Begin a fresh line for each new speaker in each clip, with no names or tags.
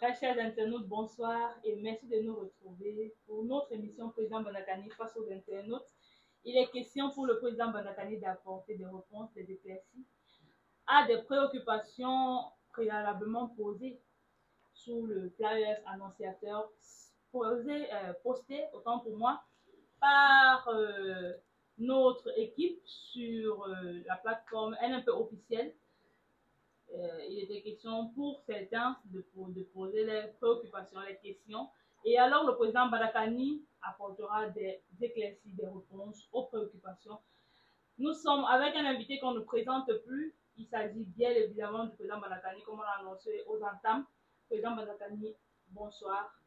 Très chers internautes, bonsoir et merci de nous retrouver pour notre émission Président Bandakani face aux internautes. Il est question pour le président Bandakani d'apporter des réponses, des éclaircies à des préoccupations préalablement posées sous le flyer annonciateur posté, autant pour moi, par notre équipe sur la plateforme NMP officielle. Il était question pour certains de poser les préoccupations, les questions. Et alors, le président Bandakani apportera des éclaircies, des réponses aux préoccupations. Nous sommes avec un invité qu'on ne présente plus. Il s'agit bien évidemment du président Bandakani, comme on l'a annoncé aux entames. Président Bandakani, bonsoir.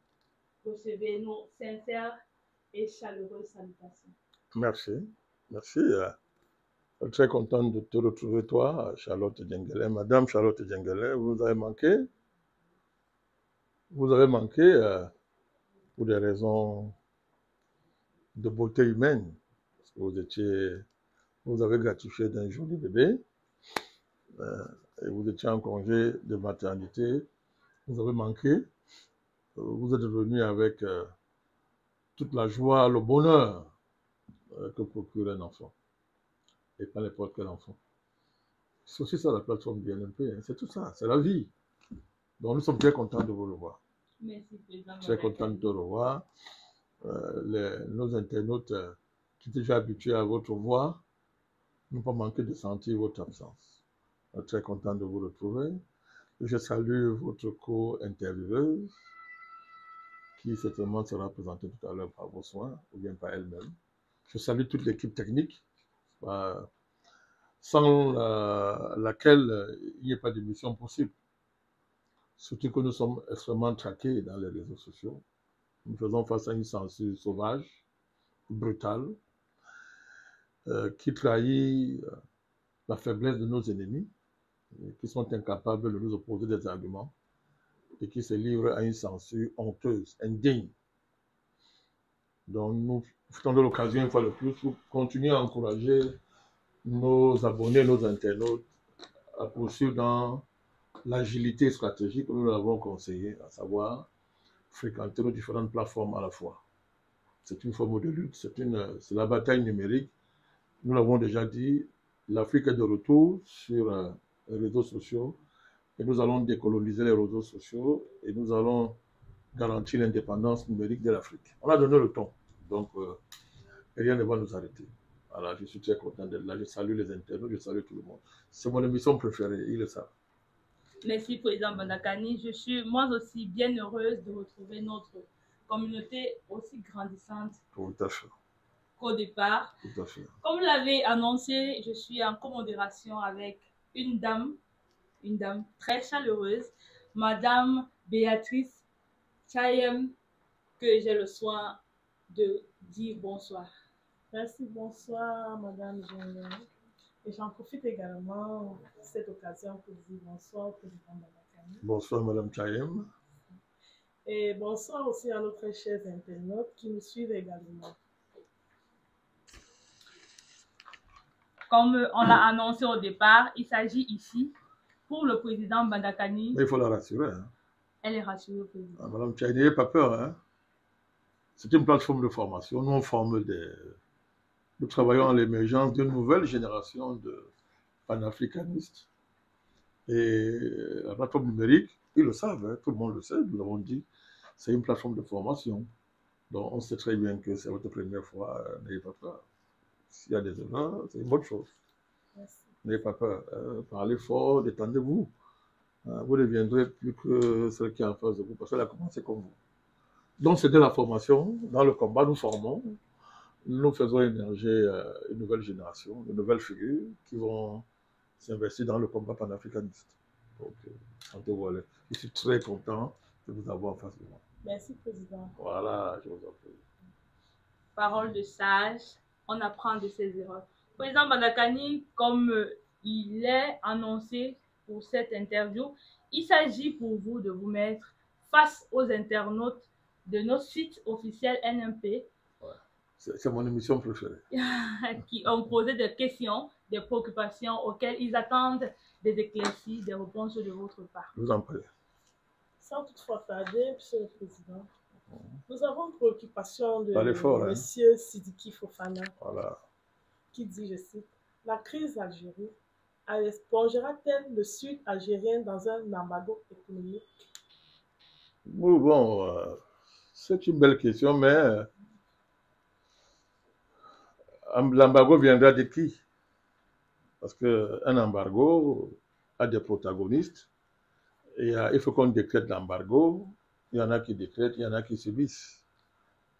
Recevez nos sincères et chaleureuses salutations.
Merci. Merci. Très content de te retrouver, toi, Charlotte Djengele. Madame Charlotte Djengele, vous avez manqué. Vous avez manqué pour des raisons de beauté humaine. Parce que vous avez gratifié d'un joli bébé. Et vous étiez en congé de maternité. Vous avez manqué. Vous êtes revenu avec toute la joie, le bonheur que procure un enfant. Et pas n'importe quel enfant. C'est aussi ça la plateforme du NMP, hein. C'est tout ça, c'est la vie. Donc nous sommes très contents de vous revoir.
Merci, président.
Très contents de te revoir. Nos internautes qui étaient déjà habitués à votre voix n'ont pas manqué de sentir votre absence. Très content de vous retrouver. Je salue votre co-intervieweuse qui certainement sera présentée tout à l'heure par vos soins ou bien par elle-même. Je salue toute l'équipe technique. Sans laquelle il n'y a pas d'émission possible. Surtout que nous sommes extrêmement traqués dans les réseaux sociaux. Nous faisons face à une censure sauvage, brutale, qui trahit la faiblesse de nos ennemis, qui sont incapables de nous opposer des arguments et qui se livrent à une censure honteuse, indigne. Donc nous faisons de l'occasion une fois de plus pour continuer à encourager nos abonnés, nos internautes à poursuivre dans l'agilité stratégique que nous l'avons conseillé, à savoir fréquenter nos différentes plateformes à la fois. C'est une forme de lutte, c'est la bataille numérique. Nous l'avons déjà dit, l'Afrique est de retour sur les réseaux sociaux et nous allons décoloniser les réseaux sociaux et nous allons garantir l'indépendance numérique de l'Afrique. On a donné le ton, donc rien ne va nous arrêter. Voilà, je suis très content d'être là, je salue les internautes, je salue tout le monde. C'est mon émission préférée, ils le savent.
Merci, président Bandakani. Je suis moi aussi bien heureuse de retrouver notre communauté aussi grandissante
Tout à fait.
qu'au départ.
Tout à fait.
Comme vous l'avez annoncé, je suis en commodération avec une dame très chaleureuse, Madame Béatrice Chayem, que j'ai le soin de dire bonsoir.
Merci, bonsoir, Madame Génial. Et j'en profite également de cette occasion pour dire bonsoir, président Bandakani.
Bonsoir, Madame Chayem.
Et bonsoir aussi à nos très chers internautes qui nous suivent également.
Comme on l'a annoncé au départ, il s'agit ici pour le président Bandakani.
Mais il faut la rassurer. Hein.
Elle est rassurée, président.
Ah, Madame Chayem, n'ayez pas peur. Hein. C'est une plateforme de formation. Nous, on forme Nous travaillons à l'émergence d'une nouvelle génération de panafricanistes. Et la plateforme numérique, ils le savent, hein, tout le monde le sait, nous l'avons dit, c'est une plateforme de formation. Donc on sait très bien que c'est votre première fois, n'ayez pas peur. S'il y a des erreurs, c'est une bonne chose. N'ayez pas peur. Parlez fort, détendez-vous. Vous deviendrez plus que celle qui est en face de vous, parce qu'elle a commencé comme vous. Donc c'est de la formation. Dans le combat, nous formons. Nous faisons émerger une nouvelle génération, de nouvelles figures qui vont s'investir dans le combat panafricaniste. Donc, sentez-vous à l'aise. Je suis très content de vous avoir en face de moi.
Merci, président.
Voilà, je vous en prie.
Parole de sage, on apprend de ses erreurs. Président Bandakani, comme il est annoncé pour cette interview, il s'agit pour vous de vous mettre face aux internautes de nos sites officiels NMP.
C'est mon émission préférée.
Qui ont posé des questions, des préoccupations auxquelles ils attendent des éclaircies, des réponses de votre part.
Je vous en prie.
Sans toutefois tarder, Monsieur le Président, nous avons une préoccupation de
Parlez fort, hein.
Monsieur Sidiki Fofana,
Voilà.
qui dit, je cite, « La crise d'Algérie plongera-t-elle le Sud algérien dans un embargo économique ?»
Bon, c'est une belle question, mais l'embargo viendra de qui? Parce qu'un embargo a des protagonistes. Et il faut qu'on décrète l'embargo. Il y en a qui décrètent, il y en a qui subissent.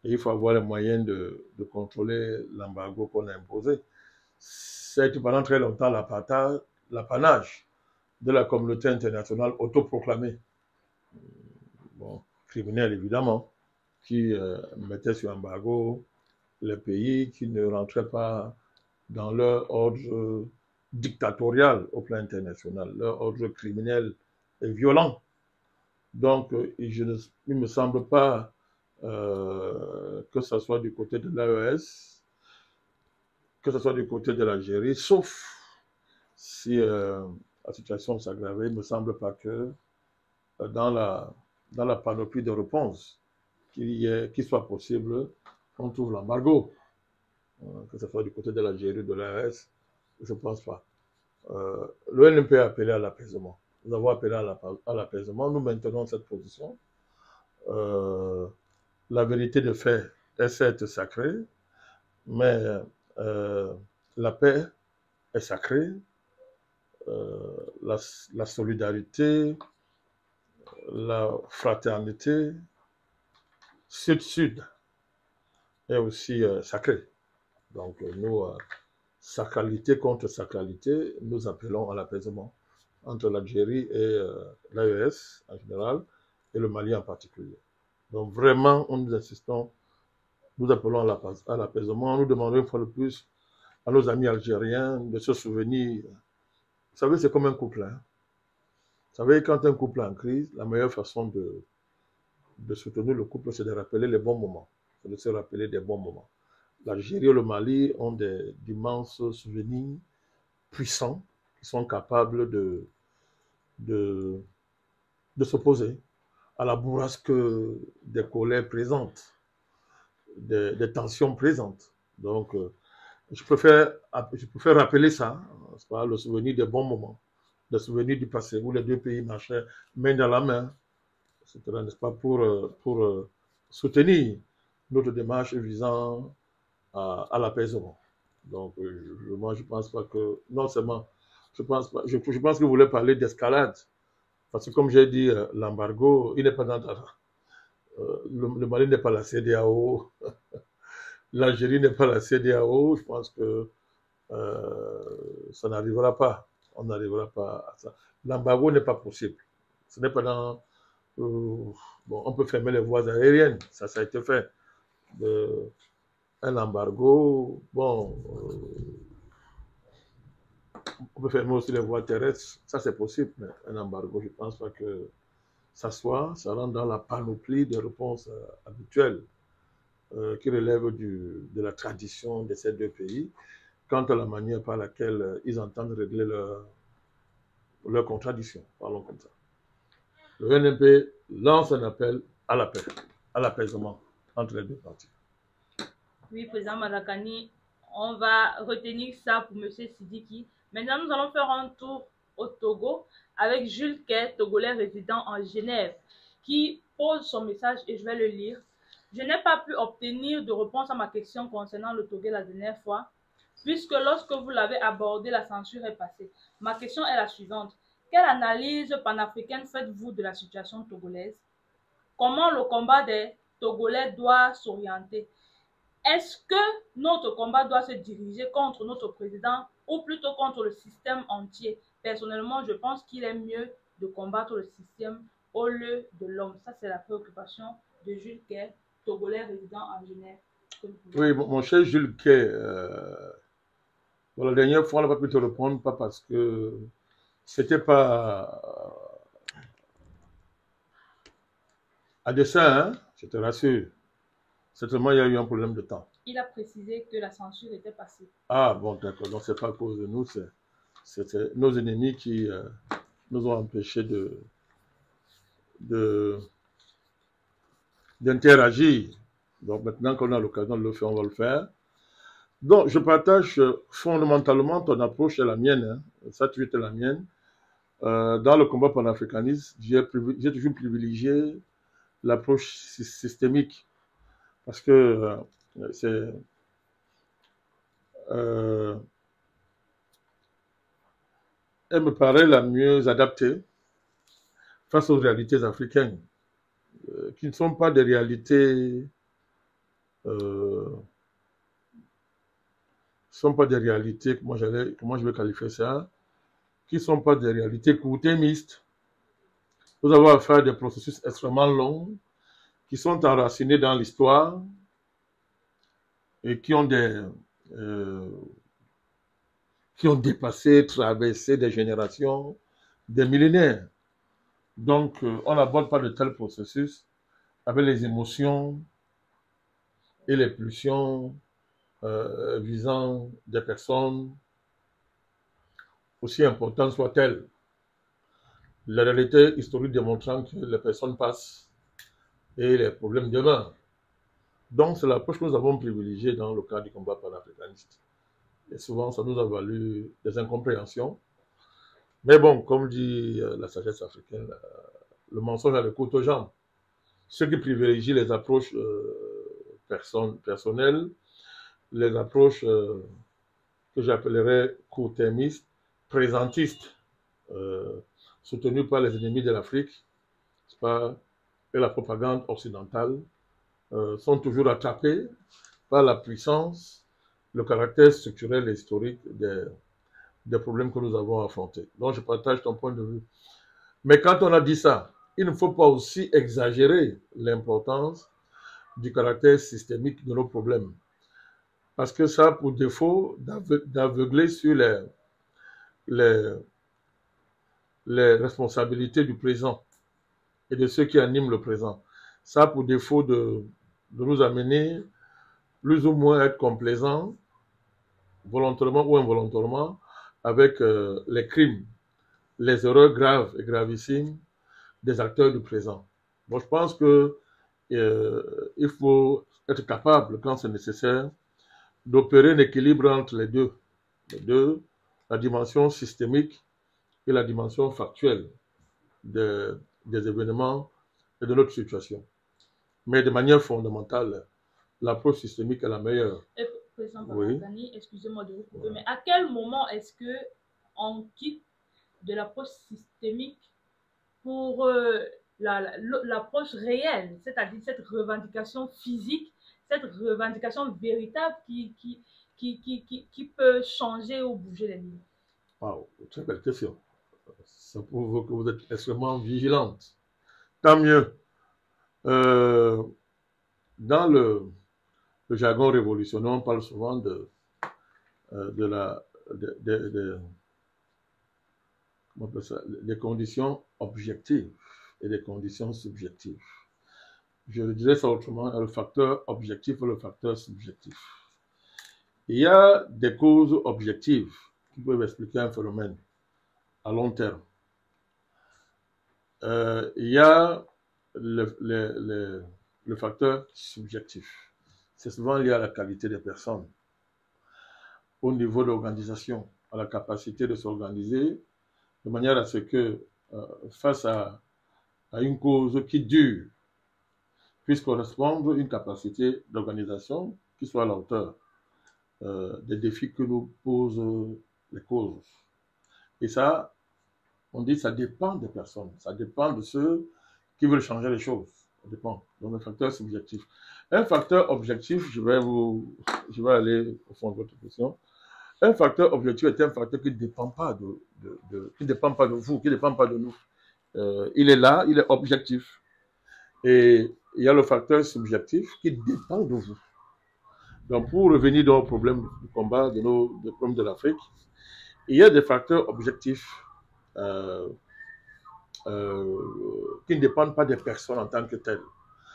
Et il faut avoir les moyens de contrôler l'embargo qu'on a imposé. C'est pendant très longtemps l'apanage de la communauté internationale autoproclamée. Bon, criminelle évidemment, qui mettait sur embargo les pays qui ne rentraient pas dans leur ordre dictatorial au plan international, leur ordre criminel et violent. Donc, il ne me semble pas que ce soit du côté de l'AES, que ce soit du côté de l'Algérie, sauf si la situation s'aggravait. Il ne me semble pas que dans la panoplie de réponses qu'il soit possible qu'on trouve l'embargo, que ce soit du côté de l'Algérie ou de l'AES, je ne pense pas. L'ONP a appelé à l'apaisement. Nous avons appelé à l'apaisement. Nous maintenons cette position. La vérité de fait est certes sacrée, mais la paix est sacrée. La solidarité, la fraternité, sud-sud est aussi sacrée. Donc nous, sacralité contre sacralité, nous appelons à l'apaisement entre l'Algérie et l'AES en général et le Mali en particulier. Donc vraiment, nous insistons, nous appelons à l'apaisement, nous demandons une fois de plus à nos amis algériens de se souvenir. Vous savez, c'est comme un couple. Hein? Vous savez, quand un couple est en crise, la meilleure façon de soutenir le couple, c'est de rappeler les bons moments. C'est de se rappeler des bons moments. L'Algérie et le Mali ont d'immenses souvenirs puissants qui sont capables de s'opposer à la bourrasque des colères présentes, des tensions présentes. Donc, je préfère rappeler ça, le souvenir des bons moments, le souvenir du passé où les deux pays marchaient main dans la main. C'était là, n'est-ce pas, pour soutenir notre démarche visant à l'apaisement. Donc, moi, je ne pense pas que, non seulement, je pense que vous voulez parler d'escalade, parce que comme j'ai dit, l'embargo, il n'est pas dans le Mali n'est pas la CEDEAO, l'Algérie n'est pas la CEDEAO, je pense que ça n'arrivera pas. On n'arrivera pas à ça. L'embargo n'est pas possible. Ce n'est pas dans... bon, on peut fermer les voies aériennes, ça a été fait. Un embargo, bon, on peut fermer aussi les voies terrestres, ça c'est possible, mais un embargo, je ne pense pas que ça rentre dans la panoplie de réponses habituelles qui relèvent de la tradition de ces deux pays, quant à la manière par laquelle ils entendent régler leurs contradictions, parlons comme ça. Le NMP lance un appel à la paix, à l'apaisement entre les deux parties.
Oui, Président Madakani, on va retenir ça pour M. Sidiki. Maintenant, nous allons faire un tour au Togo avec Jules Kay, Togolais résident en Genève, qui pose son message et je vais le lire. Je n'ai pas pu obtenir de réponse à ma question concernant le Togo la dernière fois, puisque lorsque vous l'avez abordé, la censure est passée. Ma question est la suivante. Quelle analyse panafricaine faites-vous de la situation togolaise? Comment le combat des Togolais doit s'orienter? Est-ce que notre combat doit se diriger contre notre président ou plutôt contre le système entier? Personnellement, je pense qu'il est mieux de combattre le système au lieu de l'homme. Ça, c'est la préoccupation de Jules Kay, Togolais résident en Genève.
Oui, mon cher Jules Kay, la dernière fois, on n'a pas pu te répondre, pas parce que c'était pas à dessein, hein, je te rassure. Certainement, il y a eu un problème de temps.
Il a précisé que la censure était passée.
Ah, bon, d'accord. Donc, ce n'est pas à cause de nous, c'est nos ennemis qui nous ont empêchés d'interagir. Donc maintenant qu'on a l'occasion de le faire, on va le faire. Donc je partage fondamentalement ton approche et la mienne. Hein. Ça, tu étais la mienne. Dans le combat panafricaniste, j'ai toujours privilégié l'approche systémique parce que elle me paraît la mieux adaptée face aux réalités africaines, qui ne sont pas des réalités, comment je vais qualifier ça, qui ne sont pas des réalités courtémistes. Nous avons affaire à des processus extrêmement longs, qui sont enracinés dans l'histoire et qui ont dépassé, traversé des générations, des millénaires. Donc, on n'aborde pas de tels processus avec les émotions et les pulsions visant des personnes, aussi importantes soient-elles. La réalité historique démontrant que les personnes passent et les problèmes demeurent. Donc, c'est l'approche que nous avons privilégiée dans le cadre du combat panafricaniste. Et souvent, ça nous a valu des incompréhensions. Mais bon, comme dit la sagesse africaine, le mensonge a le couteau aux jambes. Ceux qui privilégient les approches personnelles, les approches que j'appellerais court-termistes, présentistes, soutenues par les ennemis de l'Afrique, et la propagande occidentale, sont toujours attrapés par la puissance, le caractère structurel et historique des problèmes que nous avons affrontés. Donc je partage ton point de vue. Mais quand on a dit ça, il ne faut pas aussi exagérer l'importance du caractère systémique de nos problèmes. Parce que ça a pour défaut d'aveugler sur les responsabilités du présent et de ceux qui animent le présent. Ça a pour défaut de nous amener plus ou moins à être complaisants, volontairement ou involontairement, avec les crimes, les erreurs graves et gravissimes des acteurs du présent. Bon, je pense que il faut être capable, quand c'est nécessaire, d'opérer un équilibre entre les deux, la dimension systémique et la dimension factuelle des événements et de notre situation. Mais de manière fondamentale, l'approche systémique est la meilleure.
Et, président Bamakani, excusez-moi de vous couper, mais à quel moment est-ce qu'on quitte de l'approche systémique pour l'approche réelle, c'est-à-dire cette revendication physique, cette revendication véritable qui peut changer ou bouger les lignes?
Wow, très belle question. Ça prouve que vous êtes extrêmement vigilante. Tant mieux. Dans le jargon révolutionnaire, on parle souvent des conditions objectives et des conditions subjectives. Je dirais ça autrement, le facteur objectif et le facteur subjectif. Il y a des causes objectives qui peuvent expliquer un phénomène à long terme. Il y a le facteur subjectif. C'est souvent lié à la qualité des personnes, au niveau de l'organisation, à la capacité de s'organiser, de manière à ce que, face à une cause qui dure, puisse correspondre une capacité d'organisation qui soit à la hauteur des défis que nous posent les causes. Et ça, on dit, ça dépend des personnes, ça dépend de ceux qui veulent changer les choses. Ça dépend. Donc, un facteur subjectif. Un facteur objectif, je vais aller au fond de votre question. Un facteur objectif est un facteur qui ne dépend pas de vous, qui ne dépend pas de nous. Il est là, il est objectif. Et il y a le facteur subjectif qui dépend de vous. Donc, pour revenir dans le problème du combat, des problèmes de l'Afrique, il y a des facteurs objectifs qui ne dépendent pas des personnes en tant que telles.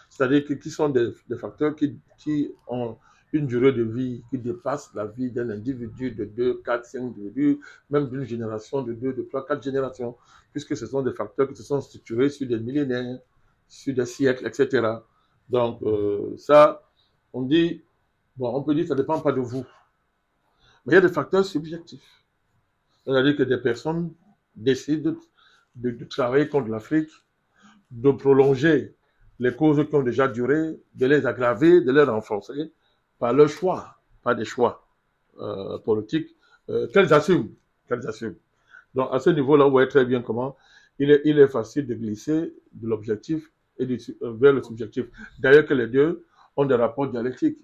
C'est-à-dire qui sont des facteurs qui ont une durée de vie qui dépasse la vie d'un individu de 2, 4, 5 individus, même d'une génération de 2, de 3, 4 générations, puisque ce sont des facteurs qui se sont structurés sur des millénaires, sur des siècles, etc. Donc, ça, on dit, bon, on peut dire que ça ne dépend pas de vous. Mais il y a des facteurs subjectifs. C'est-à-dire que des personnes décident de travailler contre l'Afrique, de prolonger les causes qui ont déjà duré, de les aggraver, de les renforcer par leur choix, pas des choix politiques qu'elles assument. Donc, à ce niveau-là, vous voyez très bien comment il est facile de glisser de l'objectif et vers le subjectif. D'ailleurs que les deux ont des rapports dialectiques.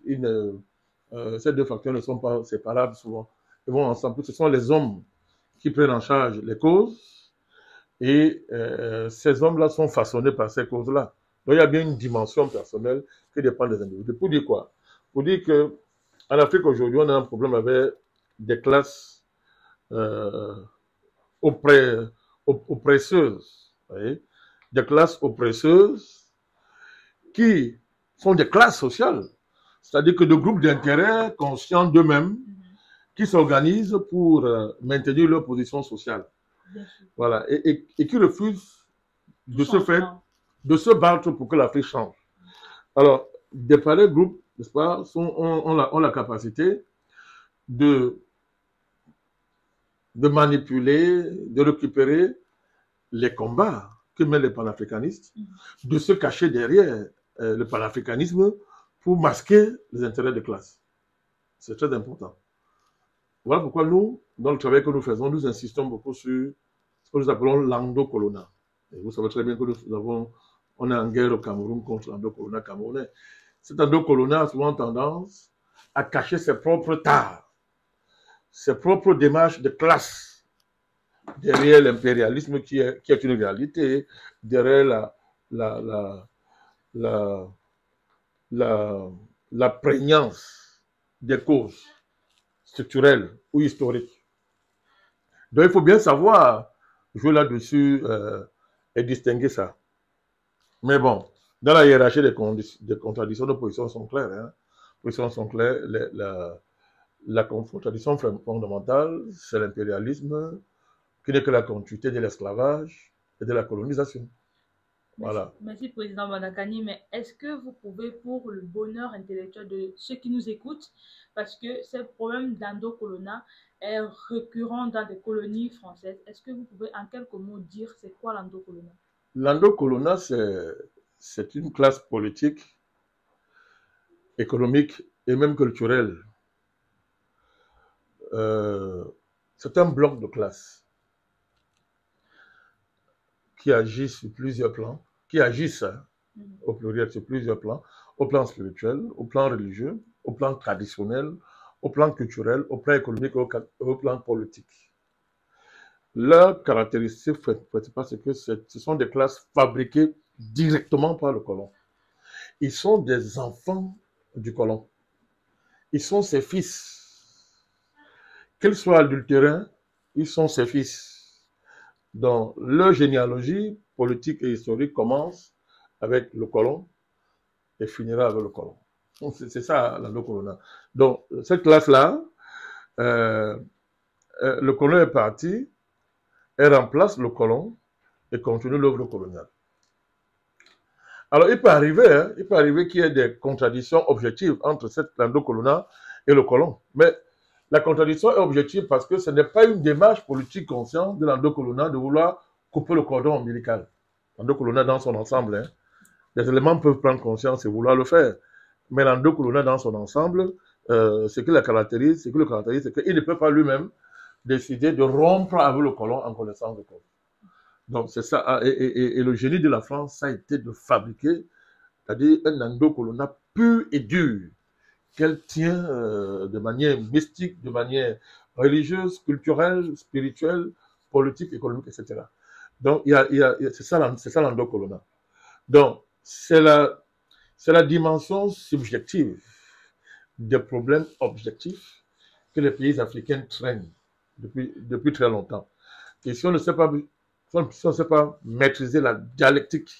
Ces deux facteurs ne sont pas séparables souvent. Ils vont ensemble. Ce sont les hommes qui prennent en charge les causes et ces hommes-là sont façonnés par ces causes-là. Donc il y a bien une dimension personnelle qui dépend des individus. Pour dire quoi? Pour dire qu'en Afrique aujourd'hui, on a un problème avec des classes oppresseuses. Voyez? Des classes oppresseuses qui sont des classes sociales. C'est-à-dire que de groupes d'intérêts conscients d'eux-mêmes qui s'organisent pour maintenir leur position sociale. Voilà. Et qui refusent de se battre pour que l'Afrique change. Alors, des pareils groupes, n'est-ce pas, ont la capacité de manipuler, de récupérer les combats que mènent les panafricanistes, de se cacher derrière le panafricanisme pour masquer les intérêts de classe. C'est très important. Voilà pourquoi nous, dans le travail que nous faisons, nous insistons beaucoup sur ce que nous appelons l'endocolonat. Et vous savez très bien que on est en guerre au Cameroun contre l'endocolonat camerounais. Cet endocolonat a souvent tendance à cacher ses propres tares, ses propres démarches de classe derrière l'impérialisme qui est une réalité, derrière la prégnance des causes structurelles ou historiques. Donc il faut bien savoir jouer là-dessus et distinguer ça. Mais bon, dans la hiérarchie des contradictions, nos positions sont claires. Hein. Les positions sont claires. La contradiction fondamentale, c'est l'impérialisme, qui n'est que la continuité de l'esclavage et de la colonisation. Voilà.
Merci, Président Bandakani. Mais est-ce que vous pouvez, pour le bonheur intellectuel de ceux qui nous écoutent, parce que ce problème d'endocolonat est récurrent dans des colonies françaises, est-ce que vous pouvez en quelques mots dire c'est quoi l'endocolonat?
L'endocolonat, c'est une classe politique, économique et même culturelle. C'est un bloc de classes qui agissent sur plusieurs plans, qui agissent au pluriel sur plusieurs plans, au plan spirituel, au plan religieux, au plan traditionnel, au plan culturel, au plan économique, au plan politique. Leur caractéristique principale, c'est que ce sont des classes fabriquées directement par le colon. Ils sont des enfants du colon. Ils sont ses fils. Qu'ils soient adultérins, ils sont ses fils. Donc, leur généalogie politique et historique commence avec le colon et finira avec le colon. C'est ça l'endocolonat. Donc, cette classe-là, le colon est parti, elle remplace le colon et continue l'œuvre coloniale. Alors, il peut arriver qu'il y ait des contradictions objectives entre l'endocolonat et le colon. Mais la contradiction est objective parce que ce n'est pas une démarche politique consciente de l'endocolonat de vouloir couper le cordon ombilical. L'endocolonat dans son ensemble, hein, les éléments peuvent prendre conscience et vouloir le faire. Mais l'endocolonat dans son ensemble, ce qui le caractérise, c'est qu'il ne peut pas lui-même décider de rompre avec le colon en connaissance de cause. Donc c'est ça, et le génie de la France, ça a été de fabriquer, c'est-à-dire un endocolonat pur et dur, qu'elle tient de manière mystique, de manière religieuse, culturelle, spirituelle, politique, économique, etc. Donc c'est ça l'endocolonat. Donc c'est la dimension subjective des problèmes objectifs que les pays africains traînent depuis très longtemps. Et si on ne sait pas maîtriser la dialectique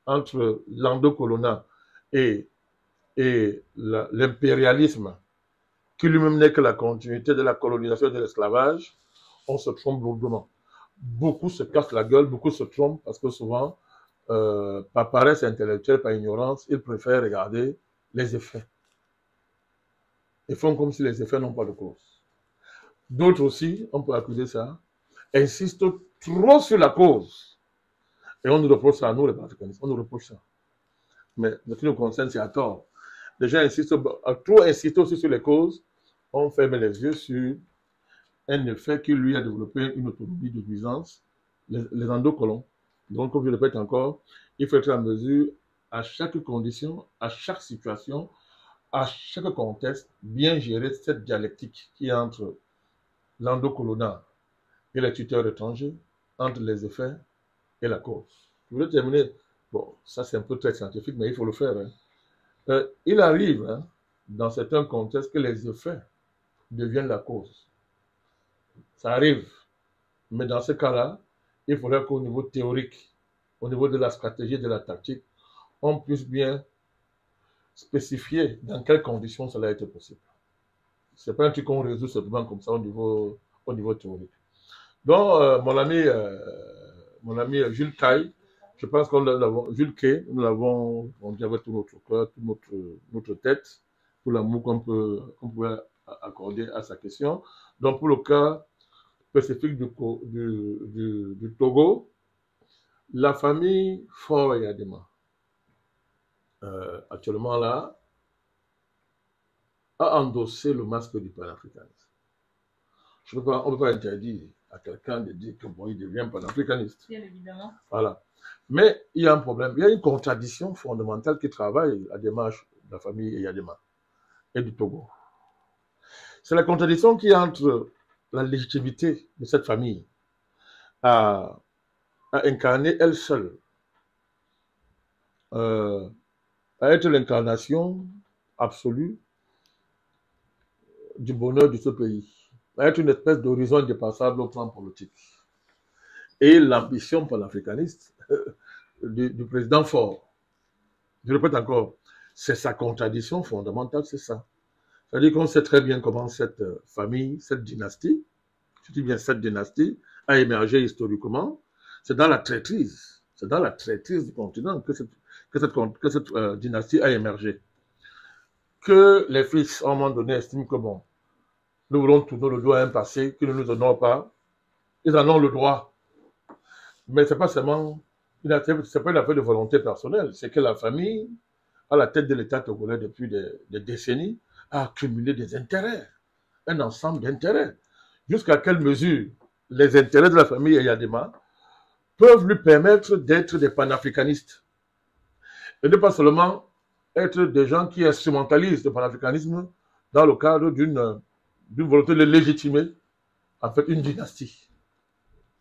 entre l'endocolonat et et l'impérialisme, qui lui-même n'est que la continuité de la colonisation et de l'esclavage, on se trompe lourdement. Beaucoup se cassent la gueule, beaucoup se trompent parce que souvent, par paresse intellectuelle, par ignorance, ils préfèrent regarder les effets. Ils font comme si les effets n'ont pas de cause. D'autres aussi, on peut accuser ça, insistent trop sur la cause. Et on nous reproche ça à nous, les panafricanistes. On nous reproche ça. Mais ce qui nous concerne, c'est à tort. Les gens insistent, trop insister aussi sur les causes, on ferme les yeux sur un effet qui lui a développé une autonomie de nuisance, les endocolons. Donc, comme je le répète encore, il faut être en mesure, à chaque condition, à chaque situation, à chaque contexte, bien gérer cette dialectique qui est entre l'endocolonat et les tuteurs étrangers, entre les effets et la cause. Je voulais terminer, bon, ça c'est un peu très scientifique, mais il faut le faire. Hein. Il arrive, hein, dans certains contextes, que les effets deviennent la cause. Ça arrive. Mais dans ce cas-là, il faudrait qu'au niveau théorique, au niveau de la stratégie et de la tactique, on puisse bien spécifier dans quelles conditions cela a été possible. Ce n'est pas un truc qu'on résout simplement comme ça au niveau théorique. Donc, mon ami Jules Kay, je pense qu'on l'avons, Jules Kay, nous l'avons dit avec tout notre cœur, toute notre tête, tout l'amour qu'on peut accorder à sa question. Donc, pour le cas spécifique du Togo, la famille Faure Yadema, actuellement là, a endossé le masque du panafricanisme. On ne peut pas interdire à quelqu'un de dire que bon, il devient panafricaniste.
Bien évidemment.
Voilà. Mais il y a un problème, il y a une contradiction fondamentale qui travaille la démarche de la famille Yadema et du Togo. C'est la contradiction qui est entre la légitimité de cette famille à incarner elle seule, à être l'incarnation absolue du bonheur de ce pays, à être une espèce d'horizon indépassable au plan politique. Et l'ambition panafricaniste du président Faure. Je répète encore, c'est sa contradiction fondamentale, c'est ça. C'est-à-dire qu'on sait très bien comment cette famille, cette dynastie, je dis bien cette dynastie, a émergé historiquement. C'est dans la traîtrise du continent que cette dynastie a émergé. Que les fils, à un moment donné, estiment que bon, nous voulons tourner le doigt à un passé que nous ne nous honore pas. Ils en ont le droit. Mais ce n'est pas seulement c'est pas une affaire de volonté personnelle, c'est que la famille, à la tête de l'État togolais depuis des décennies, a accumulé des intérêts, un ensemble d'intérêts. Jusqu'à quelle mesure les intérêts de la famille Yadema peuvent lui permettre d'être des panafricanistes. Et ne pas seulement être des gens qui instrumentalisent le panafricanisme dans le cadre d'une volonté de légitimer, en fait, une dynastie.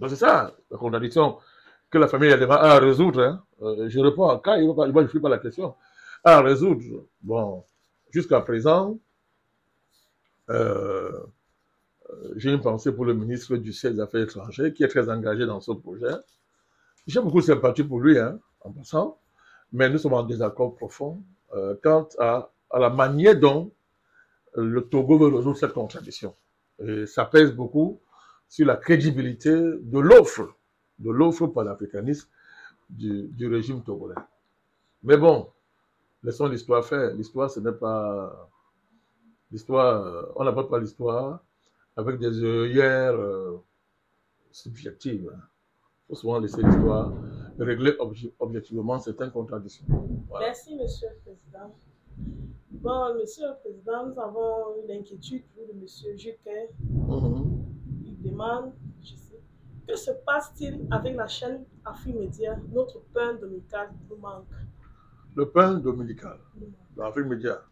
Donc c'est ça, la contradiction que la famille Yadema a à résoudre. Hein. Je réponds à cas, il ne fuit pas la question. À résoudre. Bon, jusqu'à présent, j'ai une pensée pour le ministre du Ciel des Affaires étrangères qui est très engagé dans ce projet. J'ai beaucoup de sympathie pour lui, hein, en passant, mais nous sommes en désaccord profond quant à la manière dont le Togo veut résoudre cette contradiction. Et ça pèse beaucoup sur la crédibilité de l'offre panafricaniste du régime togolais. Mais bon, laissons l'histoire faire. L'histoire, ce n'est pas... L'histoire, on n'apporte pas l'histoire avec des œillères subjectives. Il faut souvent laisser l'histoire régler objectivement certaines contradictions.
Voilà. Merci, Monsieur le Président. Bon, Monsieur le Président, nous avons une inquiétude de Monsieur Juquet. Il demande, je sais, que se passe-t-il avec la chaîne Afrimédia? Notre pain dominical nous manque.
Le pain dominical d'Afrimédia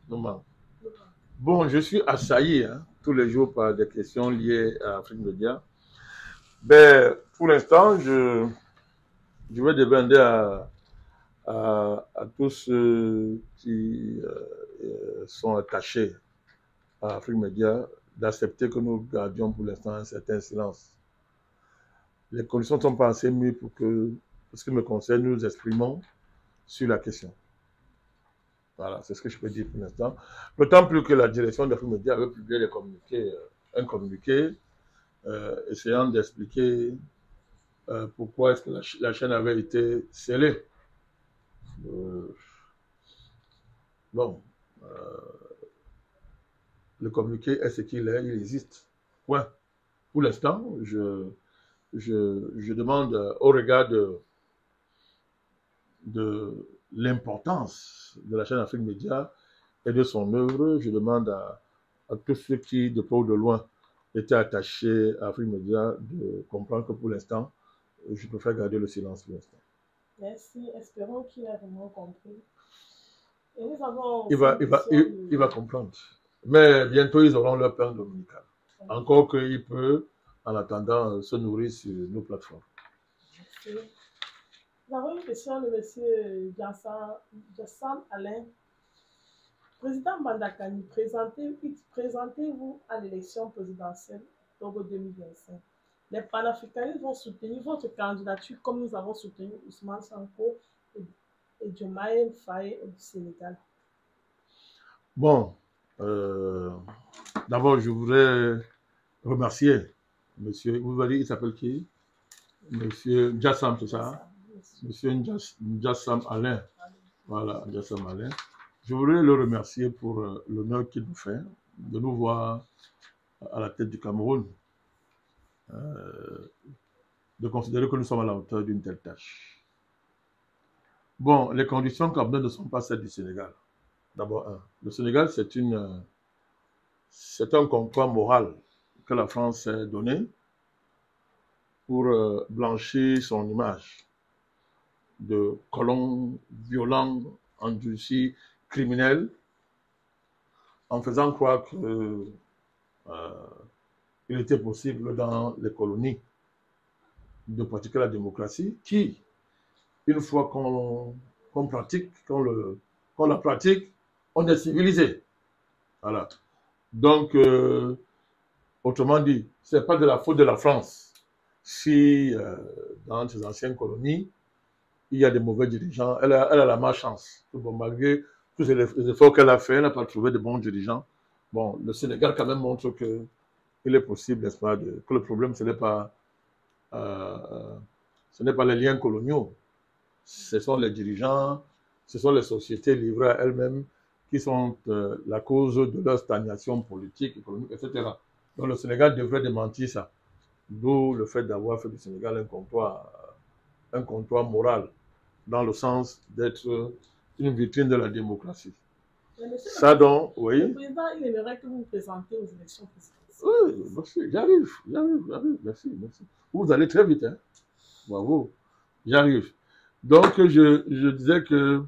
nous manque. Bon, je suis assailli tous les jours par des questions liées à Afrimédia. Ben, pour l'instant, je vais demander à tous ceux qui sont attachés à Afrimédia d'accepter que nous gardions pour l'instant un certain silence. Les conditions ne sont pas assez mises pour que, pour ce qui me concerne, nous nous exprimons sur la question. Voilà, c'est ce que je peux dire pour l'instant. D'autant plus que la direction d'Afrique Média avait publié un communiqué essayant d'expliquer pourquoi est-ce que la chaîne avait été scellée. Bon, le communiqué est ce qu'il est, il existe. Point. Pour l'instant, je demande au regard de l'importance de la chaîne Afrique Média et de son œuvre, je demande à tous ceux qui, de près ou de loin, étaient attachés à Afrique Média de comprendre que pour l'instant, je préfère garder le silence pour l'instant.
Merci, espérons qu'il a vraiment compris. Et nous avons
il va comprendre. Mais bientôt, ils auront leur pain dominical. Encore qu'il peut, en attendant, se nourrir sur nos plateformes.
Merci. Nous avons une question de M. Jassam Alain. Président Bandakani, présentez-vous à l'élection présidentielle d'octobre 2025. Les panafricanistes vont soutenir votre candidature comme nous avons soutenu Ousmane Sonko et Diomaye Faye du Sénégal.
Bon, d'abord, je voudrais remercier monsieur, vous voyez, il s'appelle qui? Monsieur Jassam, c'est ça? Monsieur Jassam Alain. Voilà, Jassam Alain. Je voudrais le remercier pour l'honneur qu'il nous fait de nous voir à la tête du Cameroun, de considérer que nous sommes à la hauteur d'une telle tâche. Bon, les conditions camerounaises ne sont pas celles du Sénégal. D'abord, le Sénégal, c'est un contrat moral que la France s'est donné pour blanchir son image de colon violent, endurci, criminel, en faisant croire que il était possible dans les colonies de pratiquer la démocratie, qui, une fois qu'on pratique, qu'on la pratique, on est civilisé. Voilà. Donc, autrement dit, ce n'est pas de la faute de la France si dans ces anciennes colonies, il y a des mauvais dirigeants. Elle a la malchance. Bon, malgré tous les efforts qu'elle a fait, elle n'a pas trouvé de bons dirigeants. Bon, le Sénégal quand même montre qu'il est possible, n'est-ce pas, que le problème, ce n'est pas les liens coloniaux. Ce sont les dirigeants, ce sont les sociétés livrées à elles-mêmes qui sont la cause de leur stagnation politique, économique, etc. Donc le Sénégal devrait démentir ça. D'où le fait d'avoir fait du Sénégal un comptoir moral, dans le sens d'être une vitrine de la démocratie. Ça donc, oui.
Le président, il aimerait que vous vous présentiez aux élections présidentielles.
Oui, merci, j'arrive, merci. Vous allez très vite, hein. Bravo, j'arrive. Donc, je disais que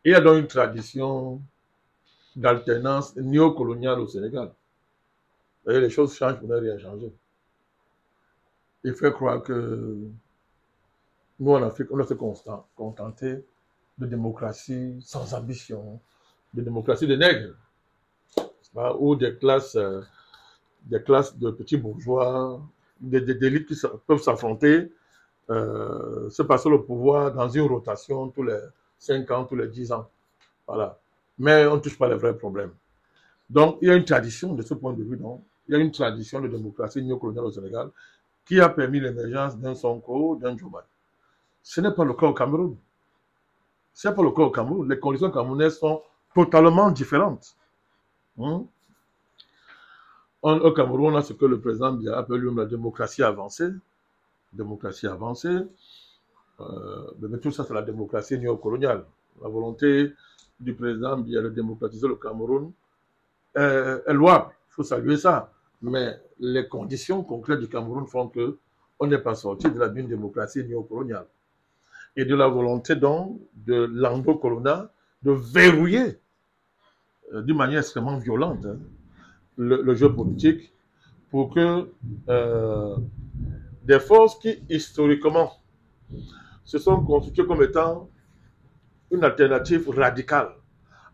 il y a donc une tradition d'alternance néocoloniale au Sénégal. Et les choses changent pour ne rien changer. Il fait croire que nous, en Afrique, on doit se contenter de démocratie sans ambition, de démocratie des nègres, ou des classes de petits bourgeois, des élites qui peuvent s'affronter, se passer le pouvoir dans une rotation tous les 5 ans, tous les 10 ans. Voilà. Mais on ne touche pas les vrais problèmes. Donc, il y a une tradition de ce point de vue, non? Il y a une tradition de démocratie néocoloniale au Sénégal qui a permis l'émergence d'un Sonko, d'un Diomaye. Ce n'est pas le cas au Cameroun. Ce n'est pas le cas au Cameroun. Les conditions camerounaises sont totalement différentes. Au Cameroun, on a ce que le président Biya appelle lui-même la démocratie avancée. Démocratie avancée. Mais tout ça, c'est la démocratie néocoloniale. La volonté du président Biya de démocratiser le Cameroun est louable. Il faut saluer ça. Mais les conditions concrètes du Cameroun font qu'on n'est pas sorti d'une démocratie néocoloniale. Et de la volonté donc de l'endocolonat de verrouiller d'une manière extrêmement violente le jeu politique pour que des forces qui historiquement se sont constituées comme étant une alternative radicale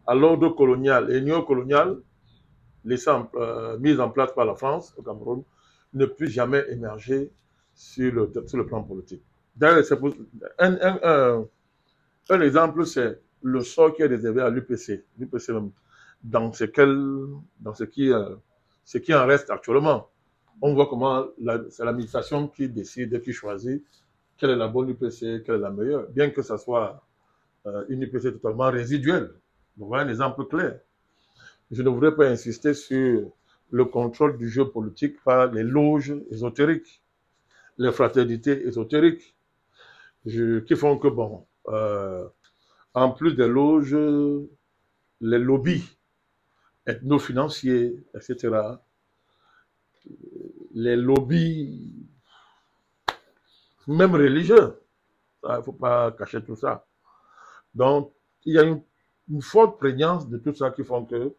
à l'ordre colonial et néocolonial mise en place par la France au Cameroun ne puisse jamais émerger sur le plan politique. D'ailleurs, un exemple, c'est le sort qui est réservé à l'UPC, l'UPC même, dans ce qui en reste actuellement. On voit comment c'est l'administration qui décide, qui choisit quelle est la bonne UPC, quelle est la meilleure, bien que ce soit une UPC totalement résiduelle. Donc voilà un exemple clair. Je ne voudrais pas insister sur le contrôle du jeu politique par les loges ésotériques, les fraternités ésotériques, qui font que, bon, en plus des loges, les lobbies ethno-financiers, etc., les lobbies, même religieux, il ne faut pas cacher tout ça. Donc, il y a une forte prégnance de tout ça qui font que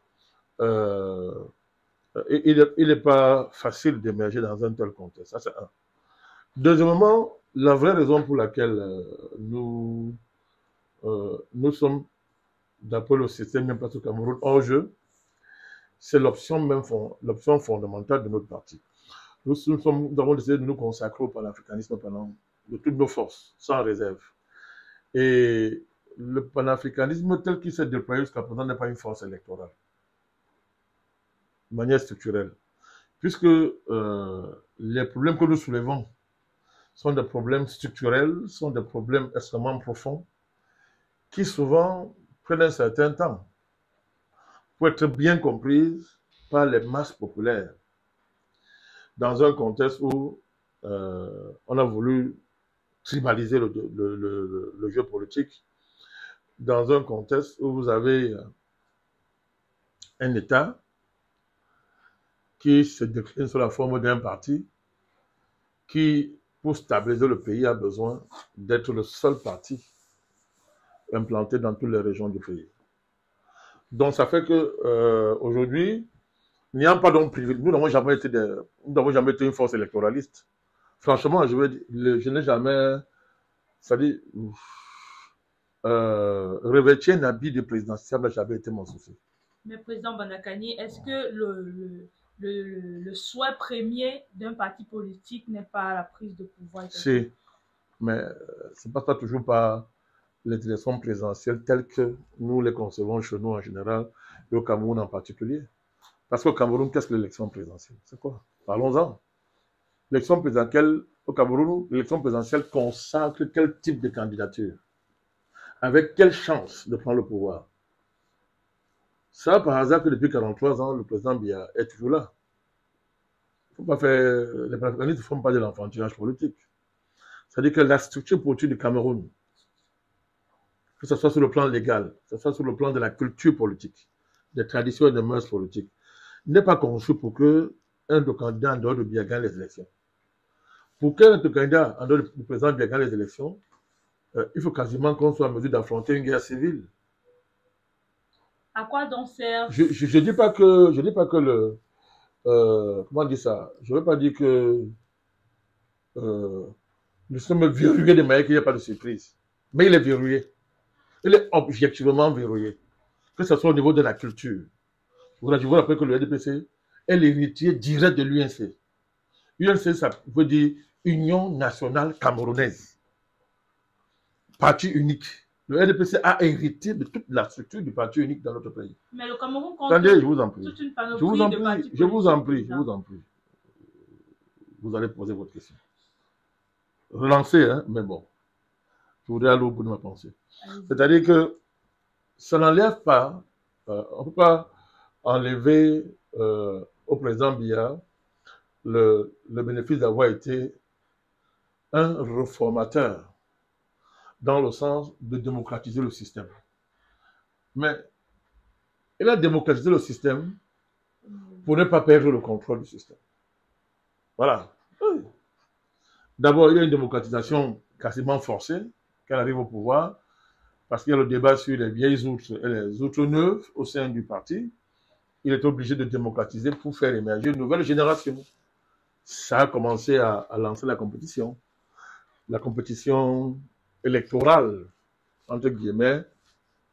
il n'est pas facile d'émerger dans un tel contexte. Ça, c'est un. Deuxièmement, la vraie raison pour laquelle nous sommes, d'après le système même place au Cameroun, hors jeu, c'est l'option fondamentale de notre parti. Nous avons décidé de nous consacrer au panafricanisme de toutes nos forces, sans réserve. Et le panafricanisme tel qu'il s'est déployé jusqu'à présent n'est pas une force électorale, de manière structurelle. Puisque les problèmes que nous soulevons sont des problèmes structurels, sont des problèmes extrêmement profonds, qui souvent prennent un certain temps pour être bien comprises par les masses populaires. Dans un contexte où on a voulu tribaliser le jeu politique, dans un contexte où vous avez un État qui se décline sous la forme d'un parti qui, pour stabiliser le pays, a besoin d'être le seul parti implanté dans toutes les régions du pays. Donc ça fait que aujourd'hui, n'ayant pas donc privé, nous n'avons jamais été une force électoraliste. Franchement, je n'ai jamais, c'est-à-dire, revêtir un habit de présidentiel n'a jamais été mon souci.
Mais président Bandakani, est-ce que le souhait premier d'un parti politique n'est pas la prise de pouvoir?
Si, mais ça ne passe pas toujours par les élections présidentielles telles que nous les concevons chez nous en général et au Cameroun en particulier. Parce qu'au Cameroun, qu'est-ce que l'élection présidentielle? C'est quoi? Parlons-en. L'élection présidentielle au Cameroun, l'élection présidentielle consacre quel type de candidature? Avec quelle chance de prendre le pouvoir? Ça, par hasard que depuis 43 ans, le président Biya est toujours là. Il ne faut pas faire... Les panafricanistes ne font pas de l'enfantillage politique. C'est-à-dire que la structure politique du Cameroun, que ce soit sur le plan légal, que ce soit sur le plan de la culture politique, des traditions et des mœurs politiques, n'est pas conçue pour qu'un de candidat en dehors de Biya gagne les élections. Pour qu'un de candidat en dehors du président Biya gagne les élections, il faut quasiment qu'on soit en mesure d'affronter une guerre civile.
À quoi donc sert?
Je dis pas que le... comment dire ça? Je ne veux pas dire que nous sommes verrouillés de manière qu'il n'y a pas de surprise. Mais il est verrouillé. Il est objectivement verrouillé. Que ce soit au niveau de la culture. Je vous rappelle que le RDPC est l'héritier direct de l'UNC. UNC, ça veut dire Union nationale camerounaise. Parti unique. Le RDPC a hérité de toute la structure du parti unique dans notre pays.
Mais le Cameroun compte
attendez, je vous en prie.
toute une panoplie de partis politiques.
Je vous en prie. Vous allez poser votre question. Relancez, hein, mais bon. Je voudrais aller au bout de ma pensée. C'est-à-dire que ça n'enlève pas, on ne peut pas enlever au président Biya le bénéfice d'avoir été un réformateur dans le sens de démocratiser le système. Mais il a démocratisé le système pour ne pas perdre le contrôle du système. Voilà. Oui. D'abord, il y a une démocratisation quasiment forcée quand elle arrive au pouvoir, parce qu'il y a le débat sur les vieilles outres et les outres neuves au sein du parti. Il est obligé de démocratiser pour faire émerger une nouvelle génération. Ça a commencé à lancer la compétition électorale, entre guillemets,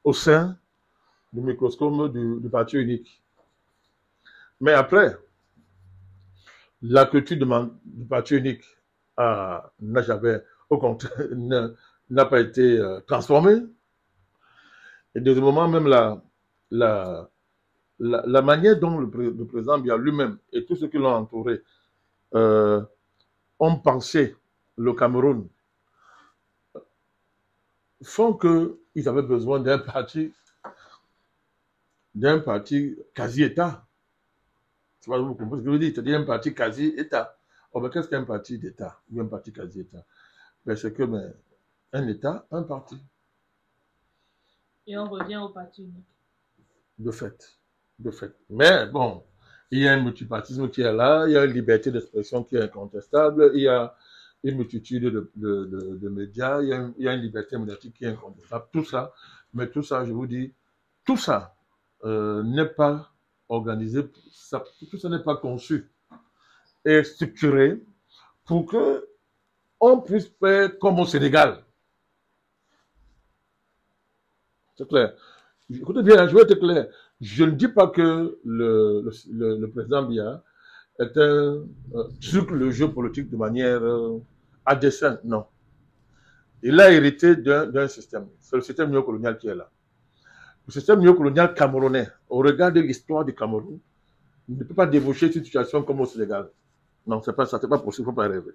au sein du microscope du parti unique. Mais après, la culture du parti unique n'a pas été transformée. Et deuxièmement, même la manière dont le président Biya lui-même et tous ceux qui l'ont entouré ont pensé le Cameroun font qu'ils avaient besoin d'un parti quasi-État. Tu vois, vous comprenez ce que je veux dire? C'est-à-dire un parti quasi-État. Oh, mais qu'est-ce qu'un parti d'État ou un parti quasi-État? Ben, c'est que un État, un parti.
Et on revient au parti unique.
De fait. De fait. Mais bon, il y a un multipartisme qui est là, il y a une liberté d'expression qui est incontestable, il y a une multitude de médias, il y a une liberté médiatique qui est incontestable. Tout ça, mais tout ça, je vous dis, tout ça n'est pas organisé, tout ça n'est pas conçu et structuré pour que on puisse faire comme au Sénégal. C'est clair. Écoutez bien, je vais être clair. Je ne dis pas que le président Biya est truc le jeu politique de manière à dessein. Non. Il a hérité d'un système. C'est le système néocolonial qui est là. Le système néocolonial camerounais, au regard de l'histoire du Cameroun, ne peut pas déboucher une situation comme au Sénégal. Non, c'est pas ça, c'est pas possible, il ne faut pas rêver.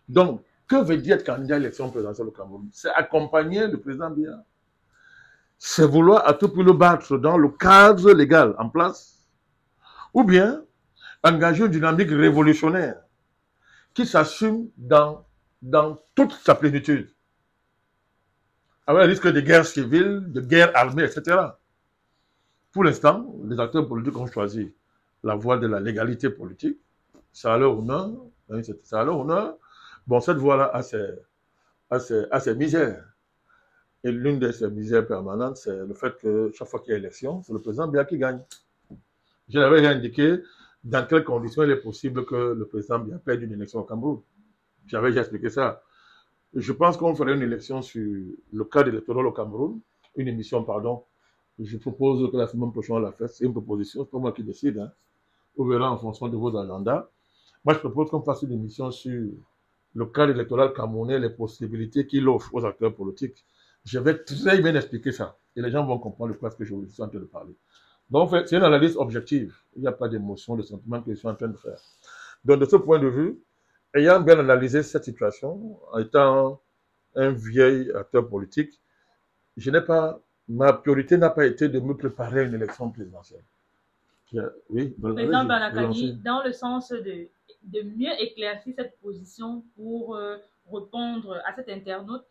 Donc, que veut dire être candidat à l'élection présidentielle au Cameroun? C'est accompagner le président Biya. C'est vouloir à tout prix le battre dans le cadre légal en place, ou bien engager une dynamique révolutionnaire qui s'assume dans toute sa plénitude, avec le risque de guerre civile, de guerre armée, etc. Pour l'instant, les acteurs politiques ont choisi la voie de la légalité politique. Ça a leur honneur. Ça a leur honneur. Bon, cette voie-là a ses misères. Et l'une de ces misères permanentes, c'est le fait que chaque fois qu'il y a élection, c'est le président Biya qui gagne. Je l'avais indiqué dans quelles conditions il est possible que le président Biya perde une élection au Cameroun. J'avais déjà expliqué ça. Je pense qu'on ferait une élection sur le cadre électoral au Cameroun, une émission, pardon. Je propose que la semaine prochaine on la fasse. C'est une proposition, c'est pas moi qui décide. Hein. On verra en fonction de vos agendas. Moi, je propose qu'on fasse une émission sur le cadre électoral camerounais, les possibilités qu'il offre aux acteurs politiques. Je vais très bien expliquer ça. Et les gens vont comprendre de quoi ce que je suis en train de parler. Donc, c'est une analyse objective. Il n'y a pas d'émotion, de sentiment que je suis en train de faire. Donc, de ce point de vue, ayant bien analysé cette situation, en étant un vieil acteur politique, ma priorité n'a pas été de me préparer à une élection présidentielle. Oui,
président Banakani, dans le sens de mieux éclaircir cette position pour répondre à cet internaute,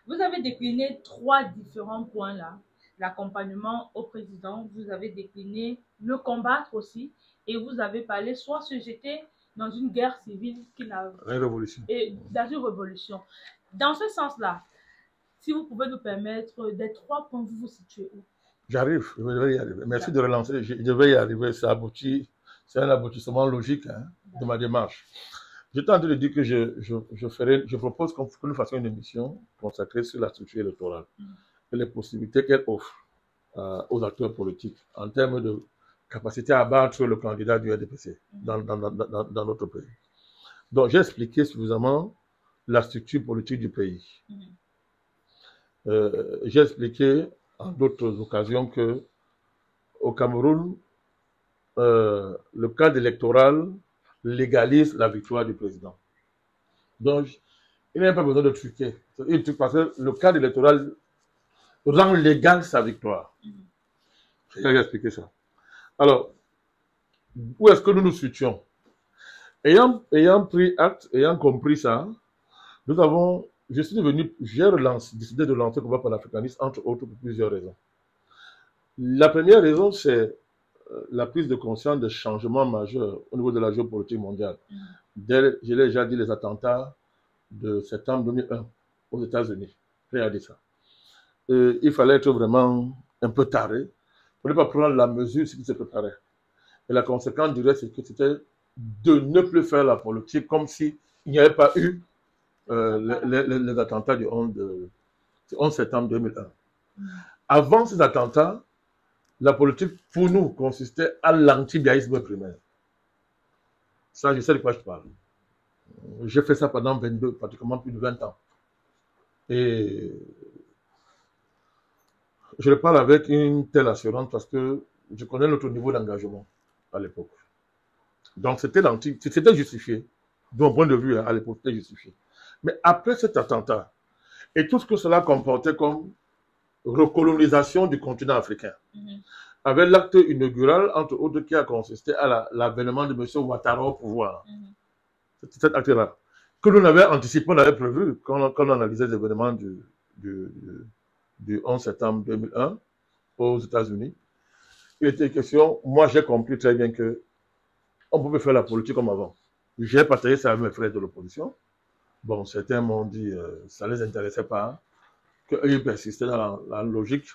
vous avez décliné 3 différents points là. L'accompagnement au président, vous avez décliné le combattre aussi, et vous avez parlé soit se jeter dans une guerre civile qui n'a...
révolution.
Et dans une révolution. Dans ce sens-là, si vous pouvez nous permettre des 3 points, vous vous situez où?
J'arrive, je vais y arriver. Merci de relancer, je vais y arriver, ça aboutit, c'est un aboutissement logique hein, de ma démarche. J'étais en train de dire que je propose que nous fassions une émission consacrée sur la structure électorale et les possibilités qu'elle offre aux acteurs politiques en termes de capacité à battre le candidat du RDPC dans notre pays. Donc, j'ai expliqué suffisamment la structure politique du pays. J'ai expliqué en d'autres occasions que au Cameroun, le cadre électoral légalise la victoire du président. Donc, il n'y a pas besoin de truquer. Parce que le cadre électoral rend légal sa victoire. J'ai expliqué ça. Alors, où est-ce que nous nous situons? Ayant pris acte, ayant compris ça, j'ai décidé de lancer le combat panafricaniste, entre autres, pour plusieurs raisons. La première raison, c'est la prise de conscience de changements majeurs au niveau de la géopolitique mondiale. Je l'ai déjà dit, les attentats de septembre 2001 aux États-Unis. Regardez ça. Il fallait être vraiment un peu taré pour ne pas prendre la mesure de ce qui se préparait. Et la conséquence du reste, c'est que c'était de ne plus faire la politique comme s'il n'y avait pas eu les attentats du 11 septembre 2001. Avant ces attentats, la politique, pour nous, consistait à l'anti-biaïsme primaire. Ça, je sais de quoi je parle. J'ai fait ça pendant pratiquement plus de 20 ans. Et Je le parle avec une telle assurance parce que je connais notre niveau d'engagement à l'époque. Donc c'était justifié. De mon point de vue, à l'époque, c'était justifié. Mais après cet attentat, et tout ce que cela comportait comme recolonisation du continent africain, avec l'acte inaugural, entre autres, qui a consisté à l'avènement de M. Ouattara au pouvoir. C'est cet acte-là que l'on avait anticipé, on avait prévu quand on analysait les événements du 11 septembre 2001 aux États-Unis. Il était question, moi j'ai compris très bien que on pouvait faire la politique comme avant. J'ai partagé ça avec mes frères de l'opposition. Bon, certains m'ont dit ça ne les intéressait pas, qu'ils persistaient dans la logique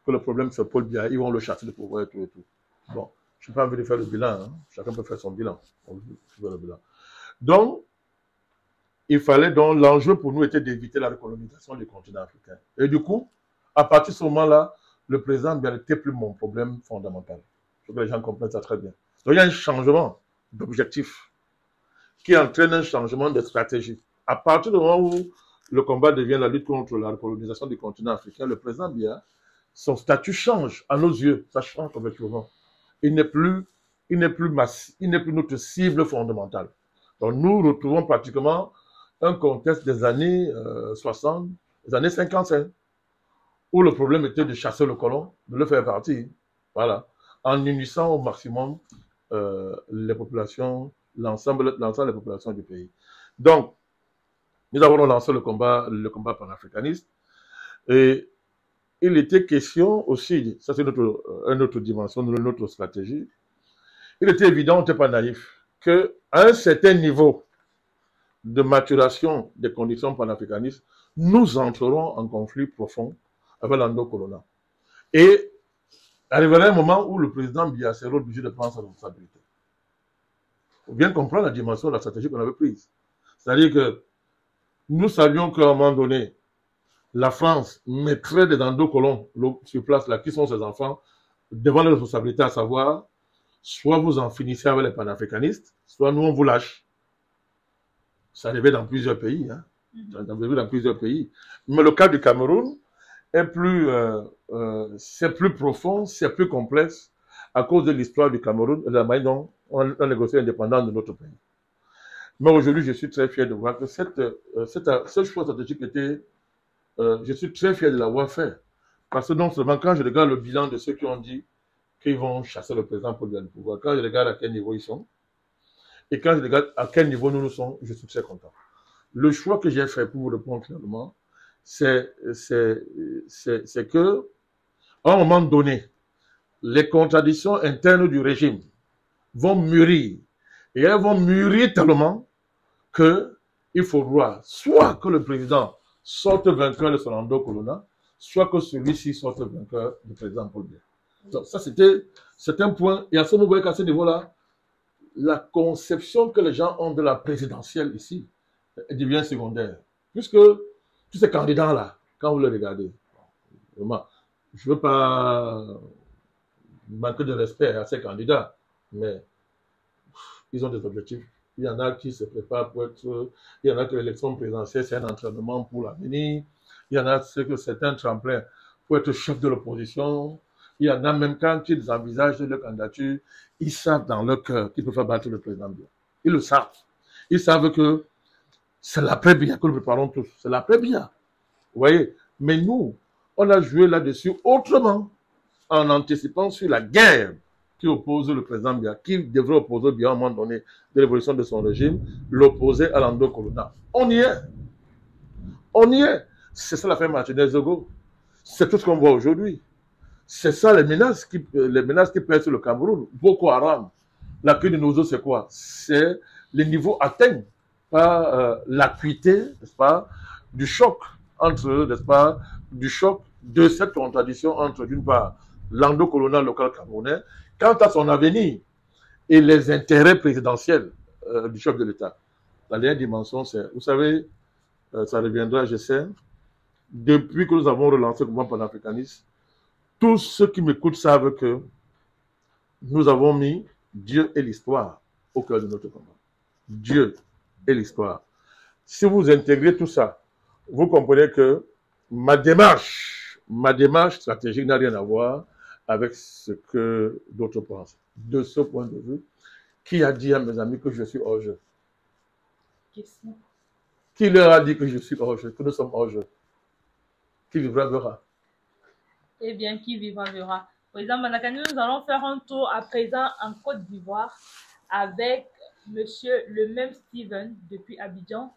que le problème c'est Paul Biya, ils vont le chasser de pouvoir et tout et tout. Bon, je n'ai pas envie de faire le bilan, hein. Chacun peut faire son bilan. Donc, il fallait donc, l'enjeu pour nous était d'éviter la recolonisation du continent africain. Et du coup, à partir de ce moment-là, le président Biya n'était plus mon problème fondamental. Je veux que les gens comprennent ça très bien. Donc, il y a un changement d'objectif qui entraîne un changement de stratégie. À partir du moment où le combat devient la lutte contre la recolonisation du continent africain, le président Biya, son statut change à nos yeux, ça change complètement. Il n'est plus notre cible fondamentale. Donc nous retrouvons pratiquement un contexte des années 60, des années 55, où le problème était de chasser le colon, de le faire partir, voilà, en unissant au maximum les populations, l'ensemble des populations du pays. Donc, nous avons lancé le combat panafricaniste, et il était question aussi, ça c'est une autre dimension de notre stratégie, il était évident, on n'était pas naïf, qu'à un certain niveau de maturation des conditions panafricanistes, nous entrerons en conflit profond avec l'Ando-Colonna. Et arrivera un moment où le président Biya sera obligé de prendre sa responsabilité. Il faut bien comprendre la dimension de la stratégie qu'on avait prise. C'est-à-dire que nous savions qu'à un moment donné, la France mettrait des Ando-Colons sur place, là, qui sont ses enfants, devant les responsabilités, à savoir, soit vous en finissez avec les panafricanistes, soit nous on vous lâche. Ça arrivait dans plusieurs pays. Hein. Dans plusieurs pays. Mais le cas du Cameroun est c'est plus profond, c'est plus complexe à cause de l'histoire du Cameroun et de la manière dont on a négocié l'indépendance de notre pays. Mais aujourd'hui, je suis très fier de voir que ce choix stratégique était... je suis très fier de l'avoir fait. Parce que non seulement quand je regarde le bilan de ceux qui ont dit qu'ils vont chasser le président pour le pouvoir, quand je regarde à quel niveau ils sont, et quand je regarde à quel niveau nous sommes, je suis très content. Le choix que j'ai fait pour vous répondre clairement, c'est que, à un moment donné, les contradictions internes du régime vont mûrir. Et elles vont mûrir tellement qu'il faudra soit que le président sorte vainqueur de son Ando-Colonna, soit que celui-ci sorte vainqueur du président Paul Biya. Donc ça, c'est un point. Et à ce moment, qu'à ce niveau-là, la conception que les gens ont de la présidentielle ici devient secondaire. Puisque tous ces candidats-là, quand vous les regardez, vraiment, je ne veux pas manquer de respect à ces candidats, mais ils ont des objectifs. Il y en a qui se préparent pour être... Il y en a que l'élection présidentielle, c'est un entraînement pour l'avenir. Il y en a que c'est un tremplin pour être chef de l'opposition. Il y en a même quand ils envisagent leur candidature, ils savent dans leur cœur qu'ils peuvent faire battre le président Biya. Ils le savent. Ils savent que c'est l'après-Biya que nous préparons tous. C'est l'après-Biya. Vous voyez? Mais nous, on a joué là-dessus autrement, en anticipant sur la guerre qui oppose le président Biya, qui devrait opposer Biya à un moment donné de l'évolution de son régime, l'opposer à l'Ando-Colonna. On y est. On y est. C'est ça l'affaire Martinez-Zogo. C'est tout ce qu'on voit aujourd'hui. C'est ça les menaces qui pèsent sur le Cameroun. Boko Haram. La queue de nos os, c'est quoi? C'est les niveaux atteints par l'acuité, n'est-ce pas, du choc entre, n'est-ce pas, du choc de cette contradiction entre, d'une part, l'Ando-Colonna local camerounais, quant à son avenir et les intérêts présidentiels du chef de l'État. La dernière dimension, c'est, vous savez, ça reviendra, je sais, depuis que nous avons relancé le mouvement panafricaniste, tous ceux qui m'écoutent savent que nous avons mis Dieu et l'histoire au cœur de notre combat. Dieu et l'histoire. Si vous intégrez tout ça, vous comprenez que ma démarche ma démarche stratégique n'a rien à voir avec ce que d'autres pensent. De ce point de vue, qui a dit à mes amis que je suis hors jeu?
Question.
Qui leur a dit que je suis hors jeu, que nous sommes hors jeu? Qui vivra verra.
Eh bien, qui vivra verra. Président Banakani, nous allons faire un tour à présent en Côte d'Ivoire avec monsieur le même Steven depuis Abidjan.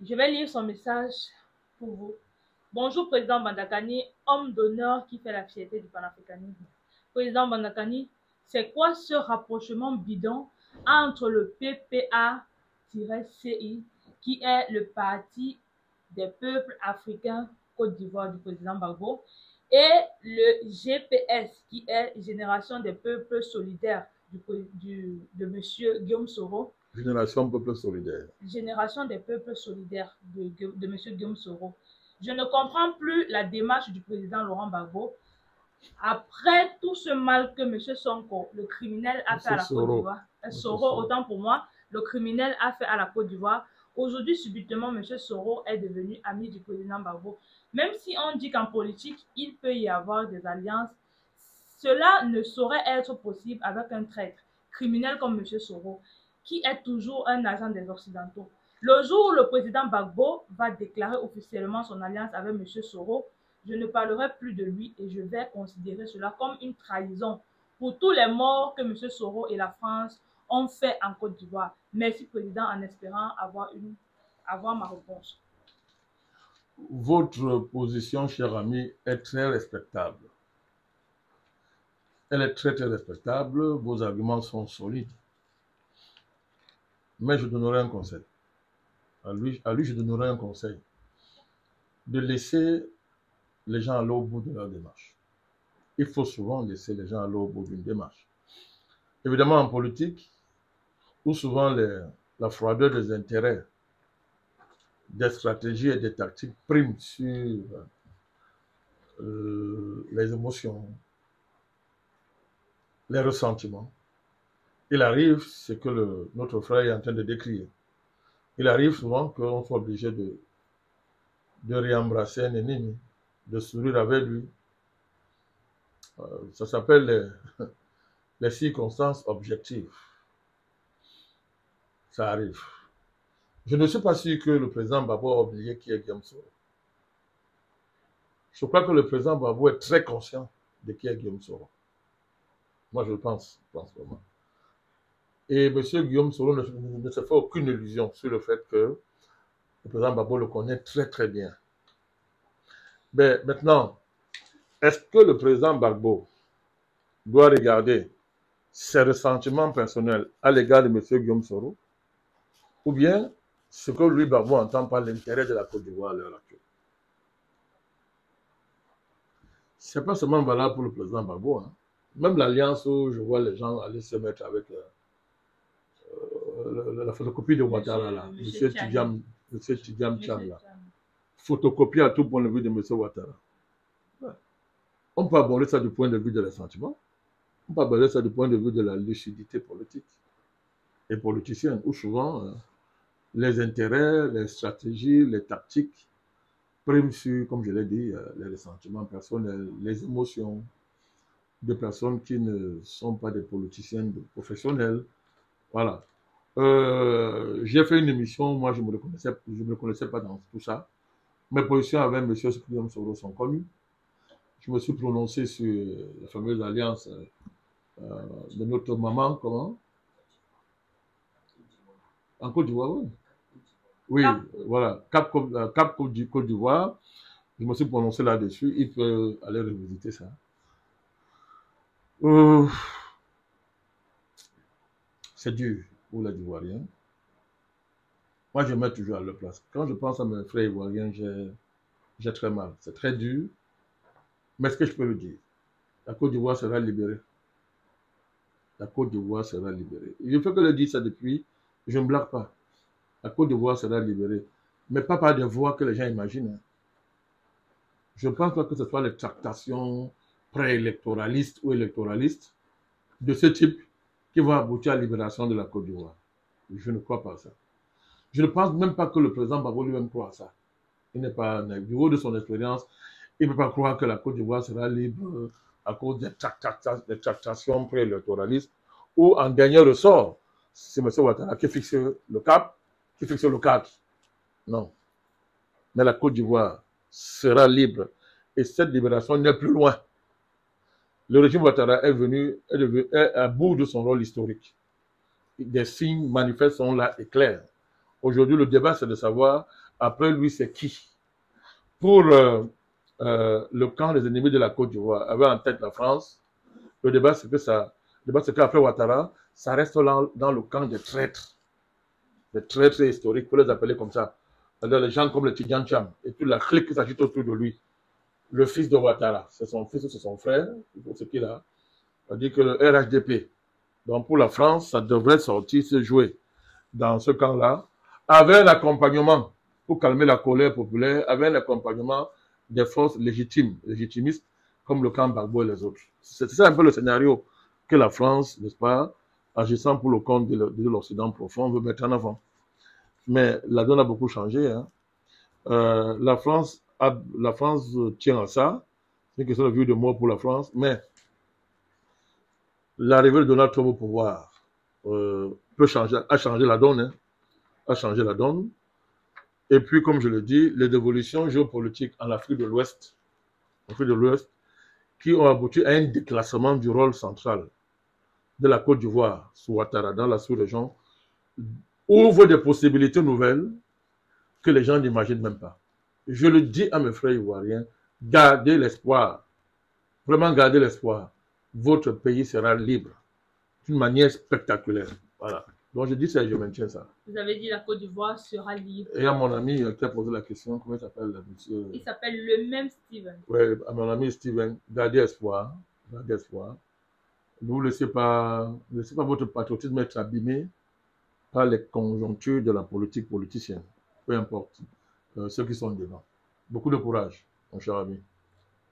Je vais lire son message pour vous. Bonjour Président Bandakani, homme d'honneur qui fait la fierté du panafricanisme. Président Bandakani, c'est quoi ce rapprochement bidon entre le PPA-CI, qui est le Parti des peuples africains Côte d'Ivoire du président Gbagbo, et le GPS, qui est Génération des peuples solidaires de M. Guillaume Soro.
Génération Peuple Solidaire.
Génération des peuples solidaires de M. Guillaume Soro. Je ne comprends plus la démarche du président Laurent Gbagbo. Après tout ce mal que M. Sonko, le criminel, a fait à la Côte d'Ivoire, Soro, autant pour moi, le criminel a fait à la Côte d'Ivoire, aujourd'hui, subitement, M. Soro est devenu ami du président Gbagbo. Même si on dit qu'en politique, il peut y avoir des alliances, cela ne saurait être possible avec un traître criminel comme M. Soro, qui est toujours un agent des Occidentaux. Le jour où le président Gbagbo va déclarer officiellement son alliance avec M. Soro, je ne parlerai plus de lui et je vais considérer cela comme une trahison pour tous les morts que M. Soro et la France ont fait en Côte d'Ivoire. Merci, Président, en espérant avoir ma réponse.
Votre position, cher ami, est très respectable. Elle est très, très respectable. Vos arguments sont solides. Mais je donnerai un conseil. À lui, je donnerai un conseil. De laisser les gens aller au bout de leur démarche. Il faut souvent laisser les gens aller au bout d'une démarche. Évidemment, en politique, où souvent la froideur des intérêts, des stratégies et des tactiques priment sur les émotions, les ressentiments. Il arrive, c'est que notre frère est en train de décrire, il arrive souvent qu'on soit obligé de réembrasser un ennemi, de sourire avec lui. Ça s'appelle les circonstances objectives. Ça arrive. Je ne suis pas sûr que le président Gbagbo a oublié qui est Guillaume Soro. Je crois que le président Gbagbo est très conscient de qui est Guillaume Soro. Moi, je pense vraiment. Et M. Guillaume Soro ne se fait aucune illusion sur le fait que le président Gbagbo le connaît très très bien. Mais maintenant, est-ce que le président Gbagbo doit regarder ses ressentiments personnels à l'égard de M. Guillaume Soro, ou bien ce que lui, Gbagbo, entend par l'intérêt de la Côte d'Ivoire à l'heure actuelle? Ce n'est pas seulement valable pour le président Gbagbo. Hein. Même l'alliance où je vois les gens aller se mettre avec la photocopie de Ouattara, là, M. Tidjam Tcham, là. Photocopie à tout point de vue de M. Ouattara. Ouais. On peut aborder ça du point de vue de l'assentiment. On peut aborder ça du point de vue de la lucidité politique et politicienne, où souvent les intérêts, les stratégies, les tactiques priment sur, comme je l'ai dit, les ressentiments personnels, les émotions de personnes qui ne sont pas des politiciennes professionnels. Voilà. J'ai fait une émission, moi je ne me reconnaissais pas dans tout ça. Mes positions avec M. Guillaume Soro sont connues. Je me suis prononcé sur la fameuse alliance de notre maman, comment? En Côte d'Ivoire, oui. Oui, voilà. Cap Côte d'Ivoire. Je me suis prononcé là-dessus. Il peut aller revisiter ça. C'est dur pour les Ivoiriens. Moi, je mets toujours à leur place. Quand je pense à mes frères ivoiriens, j'ai très mal. C'est très dur. Mais ce que je peux le dire, la Côte d'Ivoire sera libérée. La Côte d'Ivoire sera libérée. Je ne fais que le dire ça depuis. Je ne blague pas. La Côte d'Ivoire sera libérée. Mais pas par des voies que les gens imaginent. Je ne pense pas que ce soit les tractations préélectoralistes ou électoralistes de ce type qui vont aboutir à la libération de la Côte d'Ivoire. Je ne crois pas à ça. Je ne pense même pas que le président Gbagbo lui-même croit à ça. Il n'est pas naïf. Du haut de son expérience, Il ne peut pas croire que la Côte d'Ivoire sera libre à cause des tractations préélectoralistes ou en dernier ressort. C'est M. Ouattara qui fixe le cap, qui fixe le cadre. Non. Mais la Côte d'Ivoire sera libre et cette libération n'est plus loin. Le régime Ouattara est à bout de son rôle historique. Des signes manifestes sont là et clairs. Aujourd'hui, le débat, c'est de savoir, après lui, c'est qui. Pour le camp des ennemis de la Côte d'Ivoire, avec en tête la France, le débat, c'est qu'après Ouattara, ça reste dans le camp des traîtres historiques, pour les appeler comme ça. C'est-à-dire les gens comme le Tidjane Cham et toute la clique qui s'agite autour de lui. Le fils de Ouattara, c'est son fils ou c'est son frère, pour ce qu'il a. On dit que le RHDP, donc pour la France, ça devrait sortir, se jouer dans ce camp-là, avec un accompagnement pour calmer la colère populaire, avec un accompagnement des forces légitimistes, comme le camp Gbagbo et les autres. C'est ça un peu le scénario que la France, n'est-ce pas, agissant pour le compte de l'Occident profond, veut mettre en avant. Mais la donne a beaucoup changé. Hein. La France tient à ça. C'est une question de vie de mort pour la France. Mais l'arrivée de Donald Trump au pouvoir a changé la donne. Hein. A changé la donne. Et puis, comme je le dis, les dévolutions géopolitiques en Afrique de l'Ouest, qui ont abouti à un déclassement du rôle central de la Côte d'Ivoire sous Ouattara dans la sous-région, ouvre des possibilités nouvelles que les gens n'imaginent même pas. Je le dis à mes frères ivoiriens, gardez l'espoir. Vraiment gardez l'espoir. Votre pays sera libre d'une manière spectaculaire. Voilà. Donc je dis ça et je maintiens ça.
Vous avez dit la Côte d'Ivoire sera libre.
Et à mon ami qui a posé la question, comment il s'appelle monsieur?
Il s'appelle le même Steven.
Oui, à mon ami Steven, gardez espoir. Gardez espoir. Ne vous laissez pas votre patriotisme être abîmé par les conjonctures de la politique politicienne. Peu importe ceux qui sont devant. Beaucoup de courage, mon cher ami.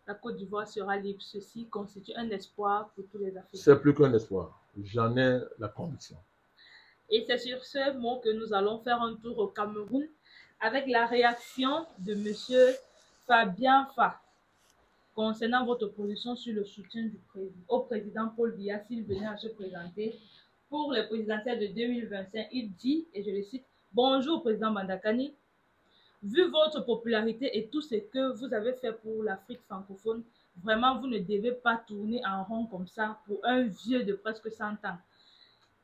La Côte d'Ivoire sera libre. Ceci constitue un espoir pour tous les Africains.
C'est plus qu'un espoir. J'en ai la conviction.
Et c'est sur ce mot que nous allons faire un tour au Cameroun avec la réaction de M. Fabien Fa concernant votre position sur le soutien au président Paul Biya s'il venait à se présenter pour les présidentielles de 2025. Il dit, et je le cite, « Bonjour président Bandakani, vu votre popularité et tout ce que vous avez fait pour l'Afrique francophone, vraiment vous ne devez pas tourner en rond comme ça pour un vieux de presque 100 ans.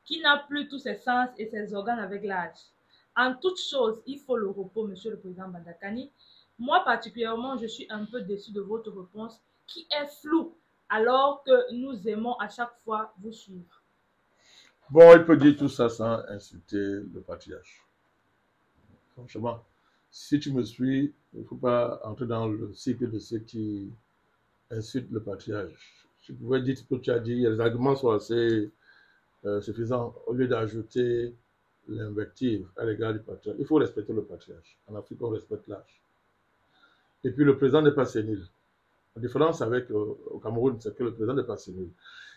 Qui n'a plus tous ses sens et ses organes avec l'âge. En toute chose, il faut le repos, monsieur le président Bandakani. Moi particulièrement, je suis un peu déçu de votre réponse qui est floue, alors que nous aimons à chaque fois vous suivre. »
Bon, il peut dire tout ça sans insulter le patriarche. Franchement, si tu me suis, il ne faut pas entrer dans le cycle de ceux qui insultent le patriarche. Je pouvais dire ce que tu as dit, les arguments sont assez suffisant au lieu d'ajouter l'invective à l'égard du patriarche. Il faut respecter le patriarche. En Afrique, on respecte l'âge. Et puis, le président n'est pas sénile. La différence avec au Cameroun, c'est que le président n'est pas sénile.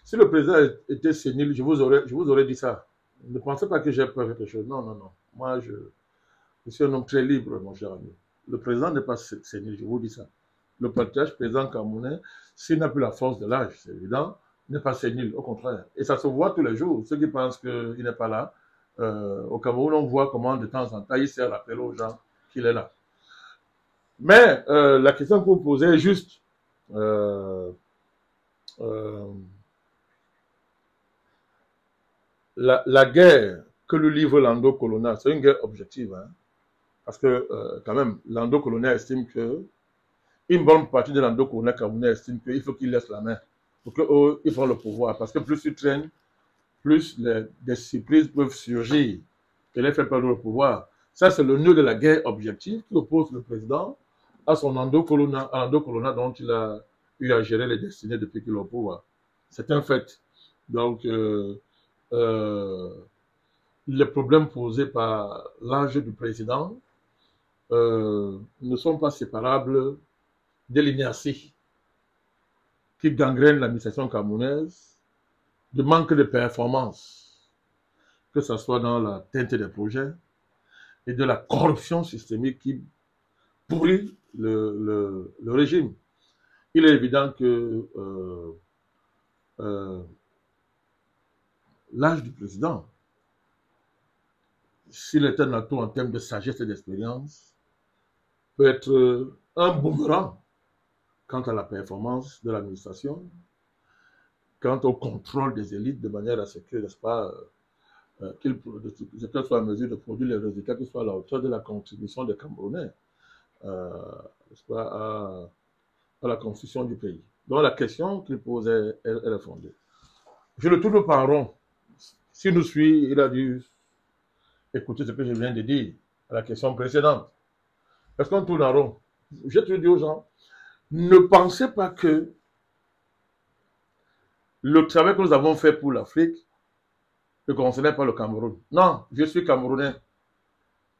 Si le président était sénile, je vous aurais dit ça. Ne pensez pas que j'ai peur de quelque chose. Non, non, non. Moi, je suis un homme très libre, mon cher ami. Le président n'est pas sénile, je vous dis ça. Le patriarche président camerounais, s'il n'a plus la force de l'âge, c'est évident, n'est pas sénile, au contraire. Et ça se voit tous les jours. Ceux qui pensent qu'il n'est pas là, au Cameroun, on voit comment de temps en temps, il sert rappel aux gens qu'il est là. Mais la question que vous posez est juste. La guerre que lui livre Lando Colonna, c'est une guerre objective. Hein, parce que, quand même, Lando Colonna estime que une bonne partie de Lando Colonna camerounais estime qu'il faut qu'il laisse la main. Pour qu'ils prennent le pouvoir. Parce que plus ils traînent, plus des surprises peuvent surgir et les faire perdre le pouvoir. Ça, c'est le nœud de la guerre objective qui oppose le président à son Lando Colonna dont il a eu à gérer les destinées depuis qu'il est au pouvoir. C'est un fait. Donc, les problèmes posés par l'âge du président ne sont pas séparables de l'inertie qui gangrène l'administration camerounaise, de manque de performance, que ce soit dans la teinte des projets, et de la corruption systémique qui pourrit le régime. il est évident que l'âge du président, s'il est un atout en termes de sagesse et d'expérience, peut être un boomerang quant à la performance de l'administration, quant au contrôle des élites, de manière à ce que, n'est-ce pas, qu'ils soient en mesure de produire les résultats qui soient à la hauteur de la contribution des Camerounais n'est-ce pas, à la construction du pays. Donc la question qu'il posait, elle est fondée. Je le tourne par rond. S'il nous suit, il a dû écouter ce que je viens de dire à la question précédente. Parce qu'on tourne en rond. Je te dis aux gens, ne pensez pas que le travail que nous avons fait pour l'Afrique ne concernait pas le Cameroun. Non, je suis Camerounais.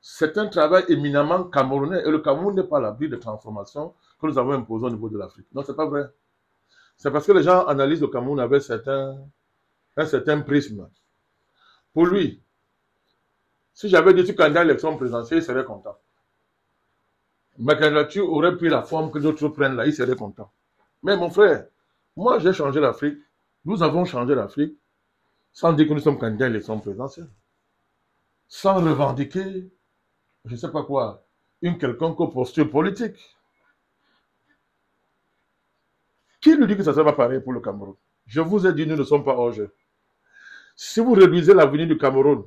C'est un travail éminemment camerounais et le Cameroun n'est pas à l'abri de transformations que nous avons imposées au niveau de l'Afrique. Non, ce n'est pas vrai. C'est parce que les gens analysent le Cameroun avec un certain prisme. Pour lui, si j'avais dit que candidat à l'élection présidentielle, il serait content. Ma candidature aurait pris la forme que d'autres prennent là, il serait content. Mais mon frère, moi j'ai changé l'Afrique, nous avons changé l'Afrique, sans dire que nous sommes candidats à l'élection présidentielle. Sans revendiquer, je ne sais pas quoi, une quelconque posture politique. Qui nous dit que ça ne sera pas pareil pour le Cameroun? Je vous ai dit, nous ne sommes pas hors jeu. Si vous réduisez l'avenir du Cameroun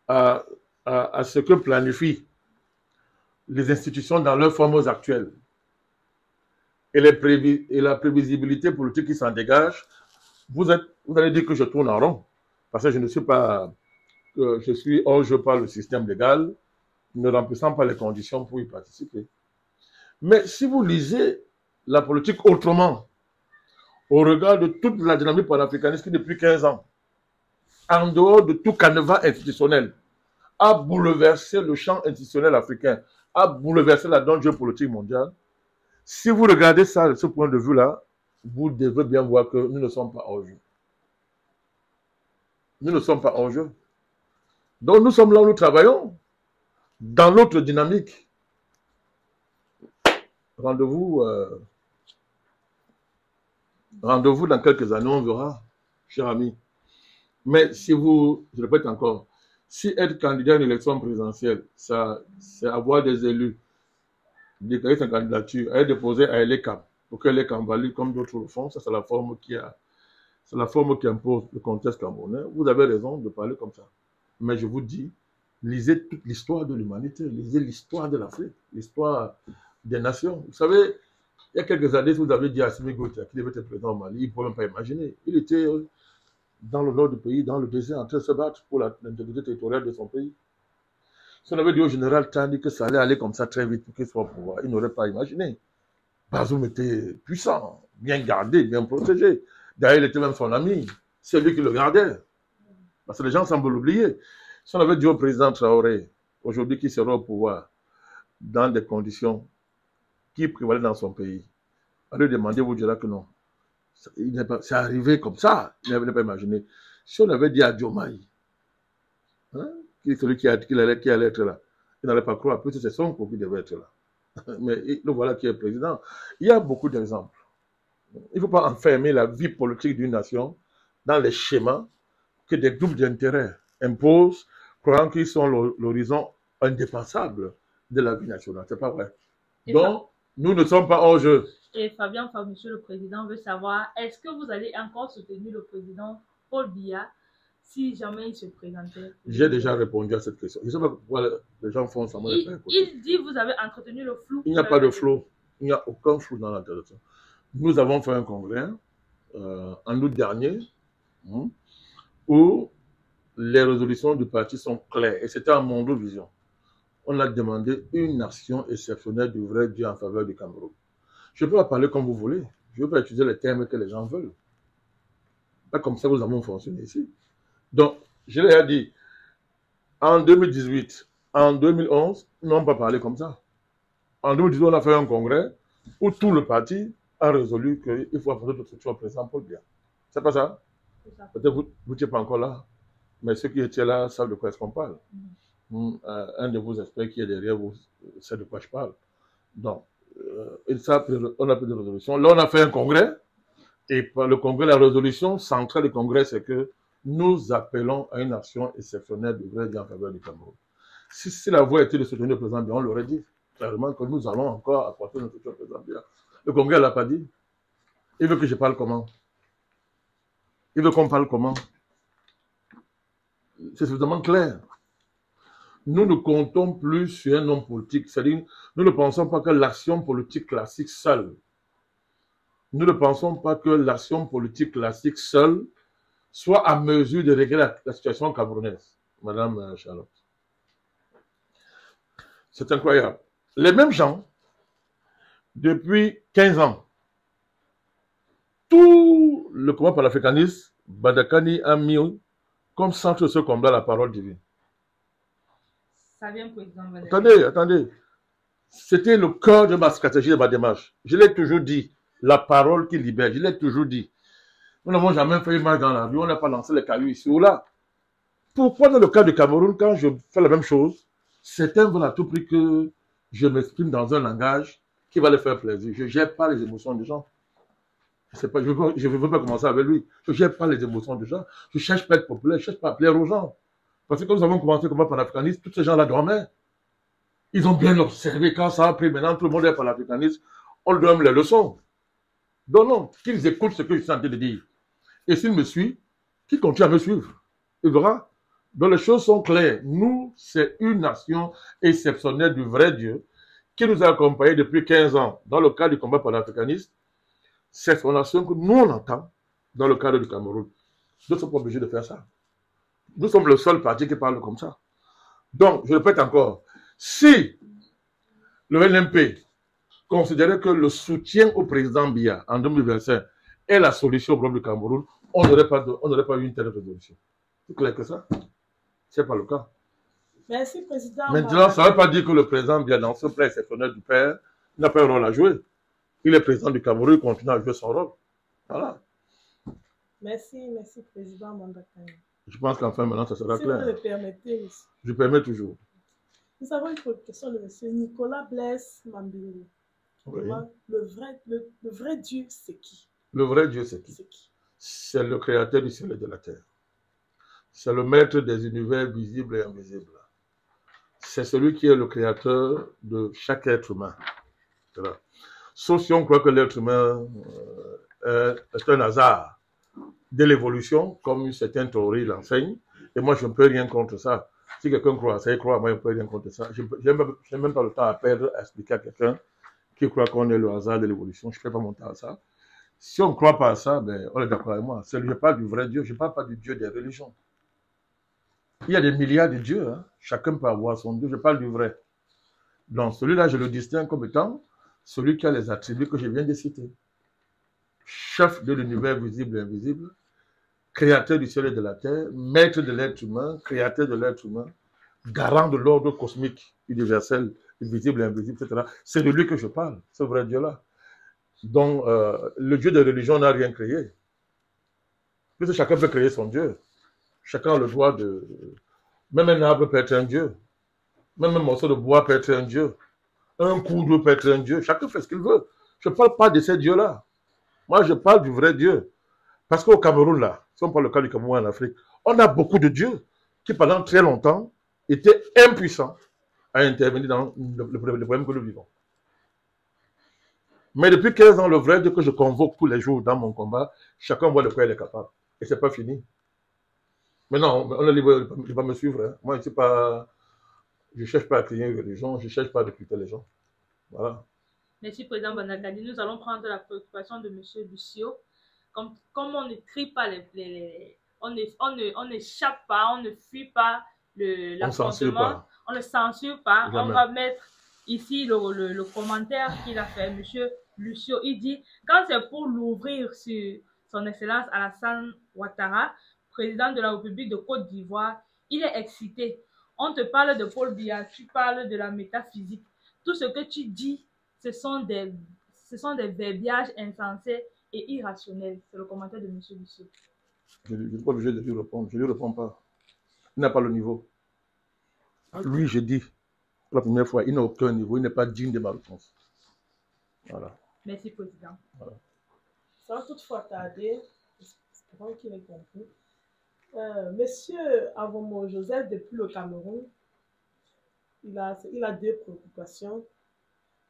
à ce que planifient les institutions dans leurs formes actuelles et la prévisibilité politique qui s'en dégage, vous allez dire que je tourne en rond. Parce que je ne suis pas... je suis hors jeu par le système légal, ne remplissant pas les conditions pour y participer. Mais si vous lisez la politique autrement, au regard de toute la dynamique panafricaniste qui depuis 15 ans, en dehors de tout canevas institutionnel, a bouleversé le champ institutionnel africain, a bouleversé la donne géopolitique mondiale. Si vous regardez ça de ce point de vue-là, vous devez bien voir que nous ne sommes pas hors jeu. Nous ne sommes pas hors jeu. Donc nous sommes là où nous travaillons, dans notre dynamique. Rendez-vous dans quelques années, on verra, cher ami. Mais si vous, je répète encore, si être candidat à une élection présidentielle, c'est avoir des élus, déclarer sa candidature, aller déposer à l'ECAM, pour que l'ECAM valide comme d'autres le font, ça c'est la forme qui impose le contexte camerounais. Vous avez raison de parler comme ça. Mais je vous dis, lisez toute l'histoire de l'humanité, lisez l'histoire de l'Afrique, l'histoire des nations. Vous savez, il y a quelques années, vous avez dit à Assimi Goïta qu'il devait être président au Mali, il ne pouvait même pas imaginer. Il était dans le nord du pays, dans le désert, en train de se battre pour l'intégrité territoriale de son pays. Si on avait dit au général Tani que ça allait aller comme ça très vite pour qu'il soit au pouvoir, il n'aurait pas imaginé. Bazoum était puissant, bien gardé, bien protégé. D'ailleurs, il était même son ami. C'est lui qui le gardait. Parce que les gens semblent l'oublier. Si on avait dit au président Traoré, aujourd'hui qu'il sera au pouvoir, dans des conditions qui prévalaient dans son pays, à lui demander, vous dira que non. C'est arrivé comme ça, il n'avait pas imaginé. Si on avait dit à Diomaye, hein, qui est celui qui allait être là, il n'allait pas croire, peut-être c'est son qui devait être là. Mais le voilà qui est président. Il y a beaucoup d'exemples. Il ne faut pas enfermer la vie politique d'une nation dans les schémas que des groupes d'intérêts imposent, croyant qu'ils sont l'horizon indépassable de la vie nationale. Ce n'est pas vrai. Donc, nous ne sommes pas hors jeu.
Et Fabien, monsieur le Président, veut savoir, est-ce que vous allez encore soutenir le président Paul Biya si jamais il se présentait?
J'ai déjà répondu à cette question. Je ne sais pas pourquoi les gens font ça.
Il dit que vous avez entretenu le flou.
Il n'y a pas de flou. Il n'y a aucun flou dans l'interaction. Nous avons fait un congrès en août dernier où les résolutions du parti sont claires. Et c'était en Mondo Vision. On a demandé une action exceptionnelle du vrai Dieu en faveur du Cameroun. Je peux pas parler comme vous voulez. Je ne veux pas utiliser les termes que les gens veulent. Pas comme ça que nous avons fonctionné ici. Donc, je leur ai dit, en 2018, en 2011, nous n'avons pas parlé comme ça. En 2018, on a fait un congrès où tout le parti a résolu qu'il faut apporter notre structure au président Paul Biya. C'est pas ça? Peut-être vous n'étiez pas encore là, mais ceux qui étaient là savent de quoi est-ce qu'on parle. Un de vos experts qui est derrière vous sait de quoi je parle. Donc, on a pris des résolutions. Là, on a fait un congrès. Et par le congrès, la résolution centrale du congrès, c'est que nous appelons à une action exceptionnelle de vrai en faveur du Cameroun. Si la voie était de soutenir le président Biya, on l'aurait dit clairement que nous allons encore apporter notre soutien au président Biya. Le congrès ne l'a pas dit. Il veut que je parle comment? Il veut qu'on parle comment? C'est suffisamment clair. Nous ne comptons plus sur un homme politique. C'est-à-dire, nous ne pensons pas que l'action politique classique seule, nous ne pensons pas que l'action politique classique seule soit à mesure de régler la situation camerounaise, Madame Charlotte. C'est incroyable. Les mêmes gens, depuis 15 ans, tout le combat panafricaniste, Badakani a mis comme centre de ce combat la parole divine.
Ça vient, président Badakani.
Attendez. C'était le cœur de ma stratégie, de ma démarche. Je l'ai toujours dit. La parole qui libère, je l'ai toujours dit. Nous n'avons jamais fait une marche dans la rue, on n'a pas lancé les cailloux ici ou là. Pourquoi dans le cas du Cameroun, quand je fais la même chose, certains veulent à tout prix que je m'exprime dans un langage qui va les faire plaisir. Je ne gère pas les émotions des gens. Je ne veux pas commencer avec lui. Je ne gère pas les émotions des gens. Je ne cherche pas à être populaire, je ne cherche pas à plaire aux gens. Parce que quand nous avons commencé comme panafricaniste, tous ces gens-là dormaient. Ils ont bien observé quand ça a pris. Maintenant, tout le monde est panafricaniste. On leur donne les leçons. Donc non, qu'ils écoutent ce que je suis en train de dire. Et s'il me suit, qu'il continue à me suivre. Il verra. Donc les choses sont claires. Nous, c'est une nation exceptionnelle du vrai Dieu qui nous a accompagnés depuis 15 ans dans le cadre du combat panafricaniste. C'est son nation que nous, on entend dans le cadre du Cameroun. Nous ne sommes pas obligés de faire ça. Nous sommes le seul parti qui parle comme ça. Donc, je répète encore, si le LMP considérait que le soutien au président Biya en 2025 est la solution au problème du Cameroun, on n'aurait pas eu une telle résolution. C'est clair que ça? Ce n'est pas le cas.
Merci, président.
Maintenant, ça ne veut pas dire que le président Biya, dans ce plan exceptionnel du père, n'a pas un rôle à jouer. Il est président du Cameroun, il continue à jouer son rôle. Voilà.
Merci, président Bandakani.
Je pense qu'enfin, maintenant, ça sera clair.
Si vous le permettez aussi.
Je permets toujours.
Nous avons une question de M. Nicolas Blaise Mambiri.
Oui.
Le vrai Dieu, c'est qui?
Le vrai Dieu, c'est qui? C'est le créateur du ciel et de la terre. C'est le maître des univers visibles et invisibles. C'est celui qui est le créateur de chaque être humain. Voilà. Sauf si on croit que l'être humain est un hasard de l'évolution, comme certaines théories l'enseignent. Et moi, je ne peux rien contre ça. Si quelqu'un croit à ça, il croit à moi, je ne peux rien contre ça. Je n'ai même pas le temps à perdre à expliquer à quelqu'un qui croit qu'on est le hasard de l'évolution. Je ne fais pas mon temps à ça. Si on ne croit pas à ça, ben, on est d'accord avec moi. Je parle du vrai Dieu, je ne parle pas du Dieu des religions. Il y a des milliards de dieux, hein. Chacun peut avoir son Dieu, je parle du vrai. Donc celui-là, je le distingue comme étant celui qui a les attributs que je viens de citer. Chef de l'univers visible et invisible, créateur du ciel et de la terre, maître de l'être humain, créateur de l'être humain, garant de l'ordre cosmique, universel, visible et invisible, etc. C'est de lui que je parle, ce vrai Dieu-là. Donc, le Dieu de religion n'a rien créé. Puisque chacun peut créer son Dieu. Chacun a le droit de... Même un arbre peut être un Dieu. Même un morceau de bois peut être un Dieu. Un coup d'eau peut être un Dieu. Chacun fait ce qu'il veut. Je ne parle pas de ces dieux-là. Moi, je parle du vrai Dieu. Parce qu'au Cameroun, là, si on parle le cas du Cameroun en Afrique, on a beaucoup de dieux qui, pendant très longtemps, étaient impuissants à intervenir dans le problème que nous vivons. Mais depuis 15 ans, le vrai Dieu que je convoque tous les jours dans mon combat, chacun voit de quoi il est capable. Et ce n'est pas fini. Mais non, on est libre de ne pas me suivre. Hein. Moi, je ne cherche pas à créer une religion, je ne cherche pas à recruter les gens. Voilà.
Merci, Président Bandakani. Nous allons prendre la préoccupation de M. Lucio. Comme on ne crie pas on n'échappe pas, on ne fuit pas l'affrontement, on ne censure pas. Jamais. On va mettre ici le commentaire qu'il a fait, M. Lucio. Il dit, quand c'est pour l'ouvrir sur son Excellence Alassane Ouattara, président de la République de Côte d'Ivoire, il est excité. On te parle de Paul Biya, tu parles de la métaphysique. Tout ce que tu dis, ce sont des verbiages insensés et irrationnels. C'est le commentaire de M. Lucio.
Je ne suis pas obligé de lui répondre. Je ne lui réponds pas. Il n'a pas le niveau. Lui, je dis, pour la première fois, il n'a aucun niveau. Il n'est pas digne de ma réponse. Voilà.
Merci, Président.
Voilà.
Sans toutefois tarder, espérons qu'il ait compris. Monsieur Avomo Joseph, depuis le Cameroun, il a deux préoccupations.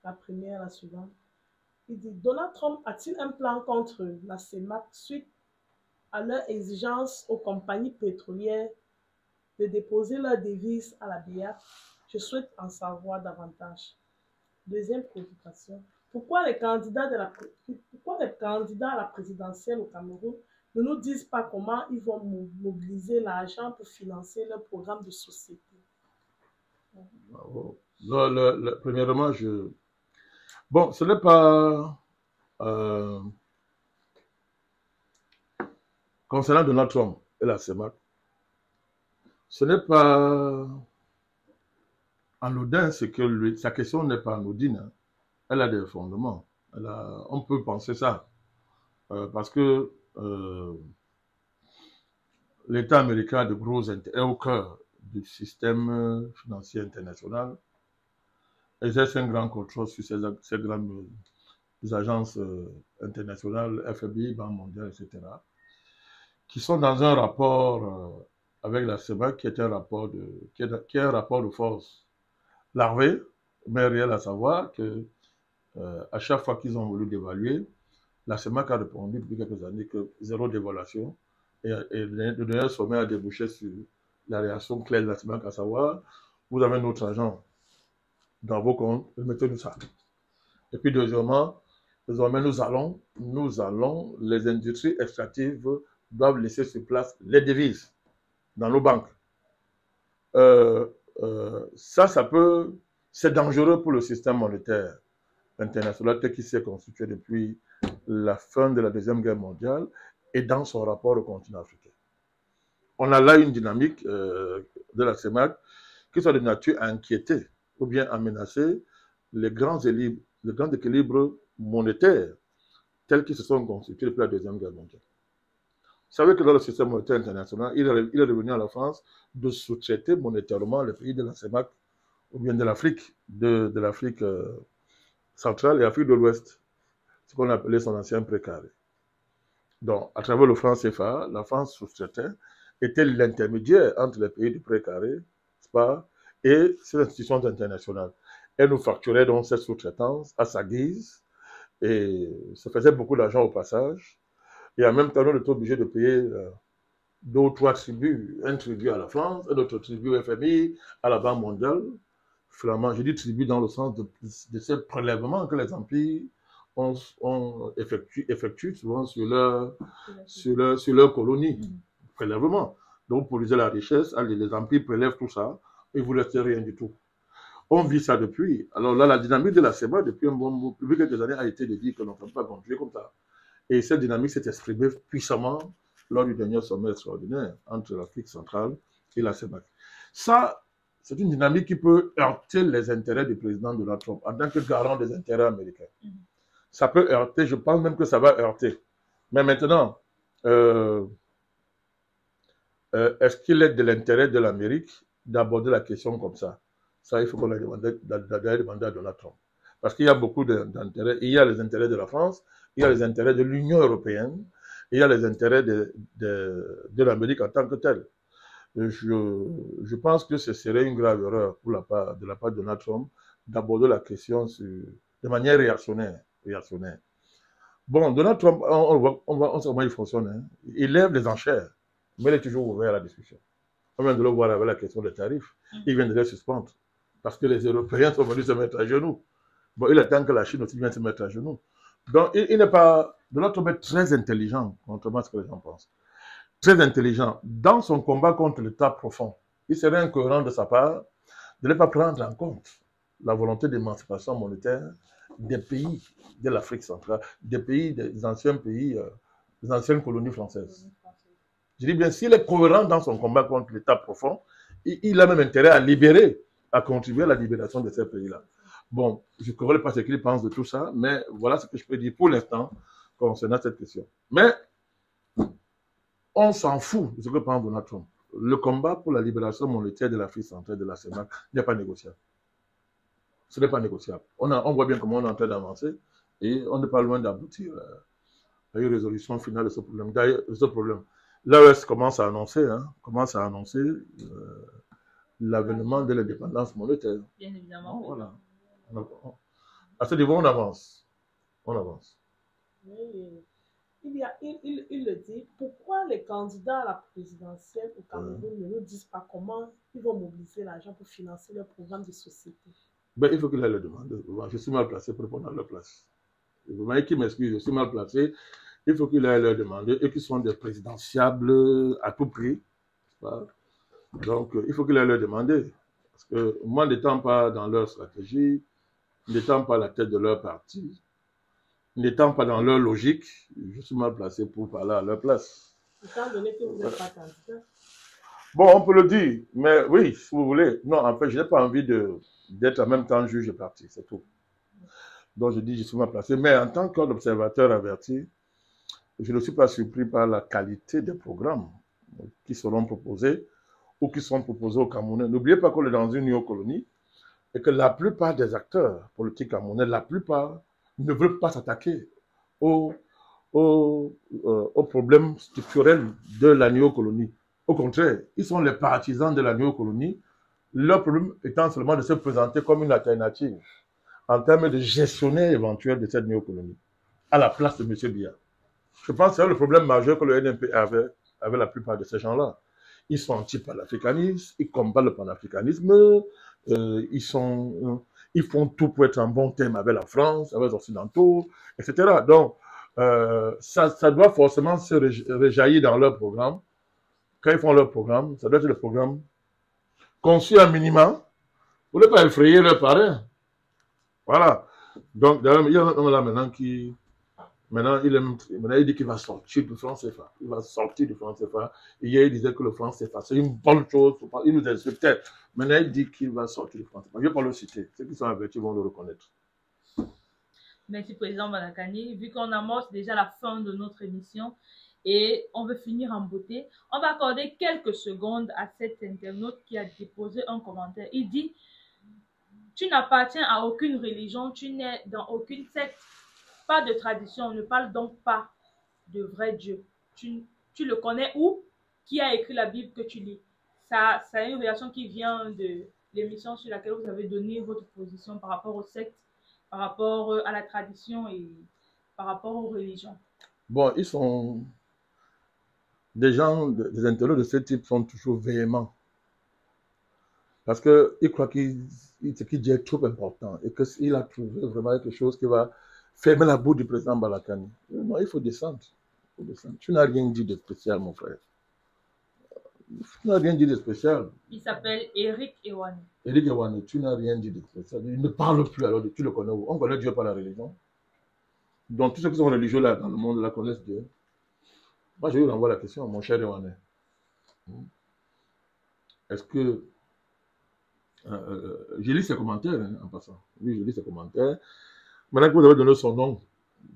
La première, la suivante. Il dit, Donald Trump a-t-il un plan contre la CEMAC suite à leur exigence aux compagnies pétrolières de déposer leurs devises à la BIA? Je souhaite en savoir davantage. Deuxième préoccupation. Pourquoi les candidats à la présidentielle au Cameroun ne nous disent pas comment ils vont mobiliser l'argent pour financer leur programme de société?
Bravo. Premièrement, bon, ce n'est pas... concernant Donald Trump et la CEMAC, ce n'est pas anodin, c'est que sa question n'est pas anodine. Hein. Elle a des fondements. On peut penser ça. Parce que l'État américain a de gros intérêts, est au cœur du système financier international, exerce un grand contrôle sur ces grandes agences internationales, FBI, Banque mondiale, etc., qui sont dans un rapport avec la CEMAC, qui est un rapport de force larvé, mais réel, à savoir que à chaque fois qu'ils ont voulu dévaluer, la CEMAC a répondu depuis quelques années que zéro dévaluation, et le dernier sommet a débouché sur la réaction claire de la CEMAC, à savoir, vous avez notre argent dans vos comptes, mettez-nous ça. Et puis deuxièmement, désormais nous allons, les industries extractives doivent laisser sur place les devises dans nos banques. C'est dangereux pour le système monétaire international tel qu'il s'est constitué depuis la fin de la Deuxième Guerre mondiale et dans son rapport au continent africain. On a là une dynamique de la CEMAC qui soit de nature à inquiéter ou bien à menacer les grands équilibres monétaires tels qu'ils se sont constitués depuis la Deuxième Guerre mondiale. Vous savez que dans le système monétaire international, il est revenu à la France de sous-traiter monétairement les pays de la CEMAC ou bien de l'Afrique, de l'Afrique centrale et l'Afrique de l'Ouest, ce qu'on appelait son ancien précaré. Donc, à travers le franc CFA, la France sous-traitait, était l'intermédiaire entre les pays du précaré, n'est-ce pas, et ces institutions internationales. Elle nous facturait donc cette sous-traitance à sa guise et ça faisait beaucoup d'argent au passage. Et en même temps, on était obligé de payer 2 ou 3 tributs, un tribut à la France, un autre tribut au FMI, à la Banque mondiale. Finalement, je dis tribut dans le sens de ces prélèvements que les empires effectuent souvent sur leur colonie. Prélèvement. Donc, pour utiliser la richesse, les empires prélèvent tout ça et vous ne laissez rien du tout. On vit ça depuis. Alors là, la dynamique de la CEMAC depuis quelques années a été de dire que l'on ne peut pas continuer comme ça. Et cette dynamique s'est exprimée puissamment lors du dernier sommet extraordinaire entre l'Afrique centrale et la CEMAC. Ça, c'est une dynamique qui peut heurter les intérêts du président Donald Trump en tant que garant des intérêts américains. Ça peut heurter, je pense même que ça va heurter. Mais maintenant, est-ce qu'il est de l'intérêt de l'Amérique d'aborder la question comme ça? Ça, il faut qu'on aille demander à Donald Trump. Parce qu'il y a beaucoup d'intérêts. Il y a les intérêts de la France, il y a les intérêts de l'Union européenne, il y a les intérêts de l'Amérique en tant que telle. Je pense que ce serait une grave erreur de la part de Donald Trump d'aborder la question de manière réactionnaire. Bon, Donald Trump, on sait comment il fonctionne. Hein. Il lève les enchères, mais il est toujours ouvert à la discussion. On vient de le voir avec la question des tarifs. Il vient de les suspendre. Parce que les Européens sont venus se mettre à genoux. Bon, il attend que la Chine aussi vienne se mettre à genoux. Donc, il n'est pas... Donald Trump est très intelligent, contrairement à ce que les gens pensent. Très intelligent. Dans son combat contre l'État profond, il serait incohérent de sa part de ne pas prendre en compte la volonté d'émancipation monétaire des pays de l'Afrique centrale, des anciens pays, des anciennes colonies françaises. Je dis bien, s'il est cohérent dans son combat contre l'État profond, il a même intérêt à contribuer à la libération de ces pays-là. Bon, je ne connais pas ce qu'il pense de tout ça, mais voilà ce que je peux dire pour l'instant concernant cette question. Mais on s'en fout de ce que pense Donald Trump. Le combat pour la libération monétaire de l'Afrique centrale, de la CEMAC, n'est pas négociable. Ce n'est pas négociable. On voit bien comment on est en train d'avancer. Et on n'est pas loin d'aboutir à une résolution finale de ce problème. D'ailleurs, l'AES commence à annoncer, l'avènement de l'indépendance monétaire.
Bien évidemment.
Voilà. À ce niveau, on avance. On avance.
Oui. Il le dit, pourquoi les candidats à la présidentielle au Cameroun ne nous disent pas comment ils vont mobiliser l'argent pour financer leur programme de société?
Ben, il faut qu'il aille le demander. Je suis mal placé pour répondre à leur place. Vous voyez qui m'excuse, je suis mal placé. Il faut qu'il aille leur demander, et qu'ils sont des présidentiables à tout prix. Donc, il faut qu'il aille leur demander. Parce que moi, n'étant pas dans leur stratégie, n'étant pas à la tête de leur parti, n'étant pas dans leur logique, je suis mal placé pour parler à leur place.
Étant donné que vous n'êtes pas candidat.
Bon, on peut le dire, mais oui, si vous voulez. Non, en fait, je n'ai pas envie d'être en même temps juge et parti, c'est tout. Donc, je dis, je suis mal placé. Mais en tant qu'observateur averti, je ne suis pas surpris par la qualité des programmes qui seront proposés ou qui sont proposés au Camerounais. N'oubliez pas qu'on est dans une néocolonie et que la plupart des acteurs politiques camerounais, la plupart ne veulent pas s'attaquer aux problèmes structurels de la néocolonie. Au contraire, ils sont les partisans de la néocolonie, leur problème étant seulement de se présenter comme une alternative en termes de gestionnaire éventuel de cette néocolonie, à la place de M. Biya. Je pense que c'est le problème majeur que le NMP avait avec la plupart de ces gens-là. Ils sont anti-panafricanistes, ils combattent le panafricanisme, ils font tout pour être en bon terme avec la France, avec les Occidentaux, etc. Donc, ça doit forcément se réjaillir dans leur programme. Quand ils font leur programme, ça doit être le programme conçu à minima pour ne pas effrayer leurs parrains. Voilà. Donc, il y a un homme là maintenant qui... Maintenant, il dit qu'il va sortir du franc CFA. Il va sortir du franc CFA. Hier, il disait que le franc CFA, c'est une bonne chose. Il nous insultait. Maintenant, il dit qu'il va sortir du franc CFA. Je ne vais pas le citer. Ceux qui sont avertis vont le reconnaître.
Merci, Président Banakani. Vu qu'on amorce déjà la fin de notre émission et on veut finir en beauté, on va accorder quelques secondes à cet internaute qui a déposé un commentaire. Il dit « Tu n'appartiens à aucune religion, tu n'es dans aucune secte. Pas de tradition, on ne parle donc pas de vrai Dieu. Tu le connais où? Qui a écrit la Bible que tu lis? Ça a une réaction qui vient de l'émission sur laquelle vous avez donné votre position par rapport aux sectes, par rapport à la tradition et par rapport aux religions.
Bon, ils sont... Des gens, des internautes de ce type sont toujours véhéments. Parce qu'ils croient ce qu'il dit est trop important et qu'il a trouvé vraiment quelque chose qui va fermer la bouche du président Balakani. Non, il faut descendre. Tu n'as rien dit de spécial, mon frère. Tu n'as rien dit de spécial.
Il s'appelle Eric Ewane.
Eric Ewane, tu n'as rien dit de spécial. Il ne parle plus alors, tu le connais où? On connaît Dieu par la religion. Donc tous ceux qui sont religieux là, dans le monde, là, connaissent Dieu. Moi, je lui renvoie la question, mon cher Ewane. Est-ce que... j'ai lu ses commentaires, hein, en passant. Oui, j'ai lu ses commentaires. Maintenant que vous avez donné son nom,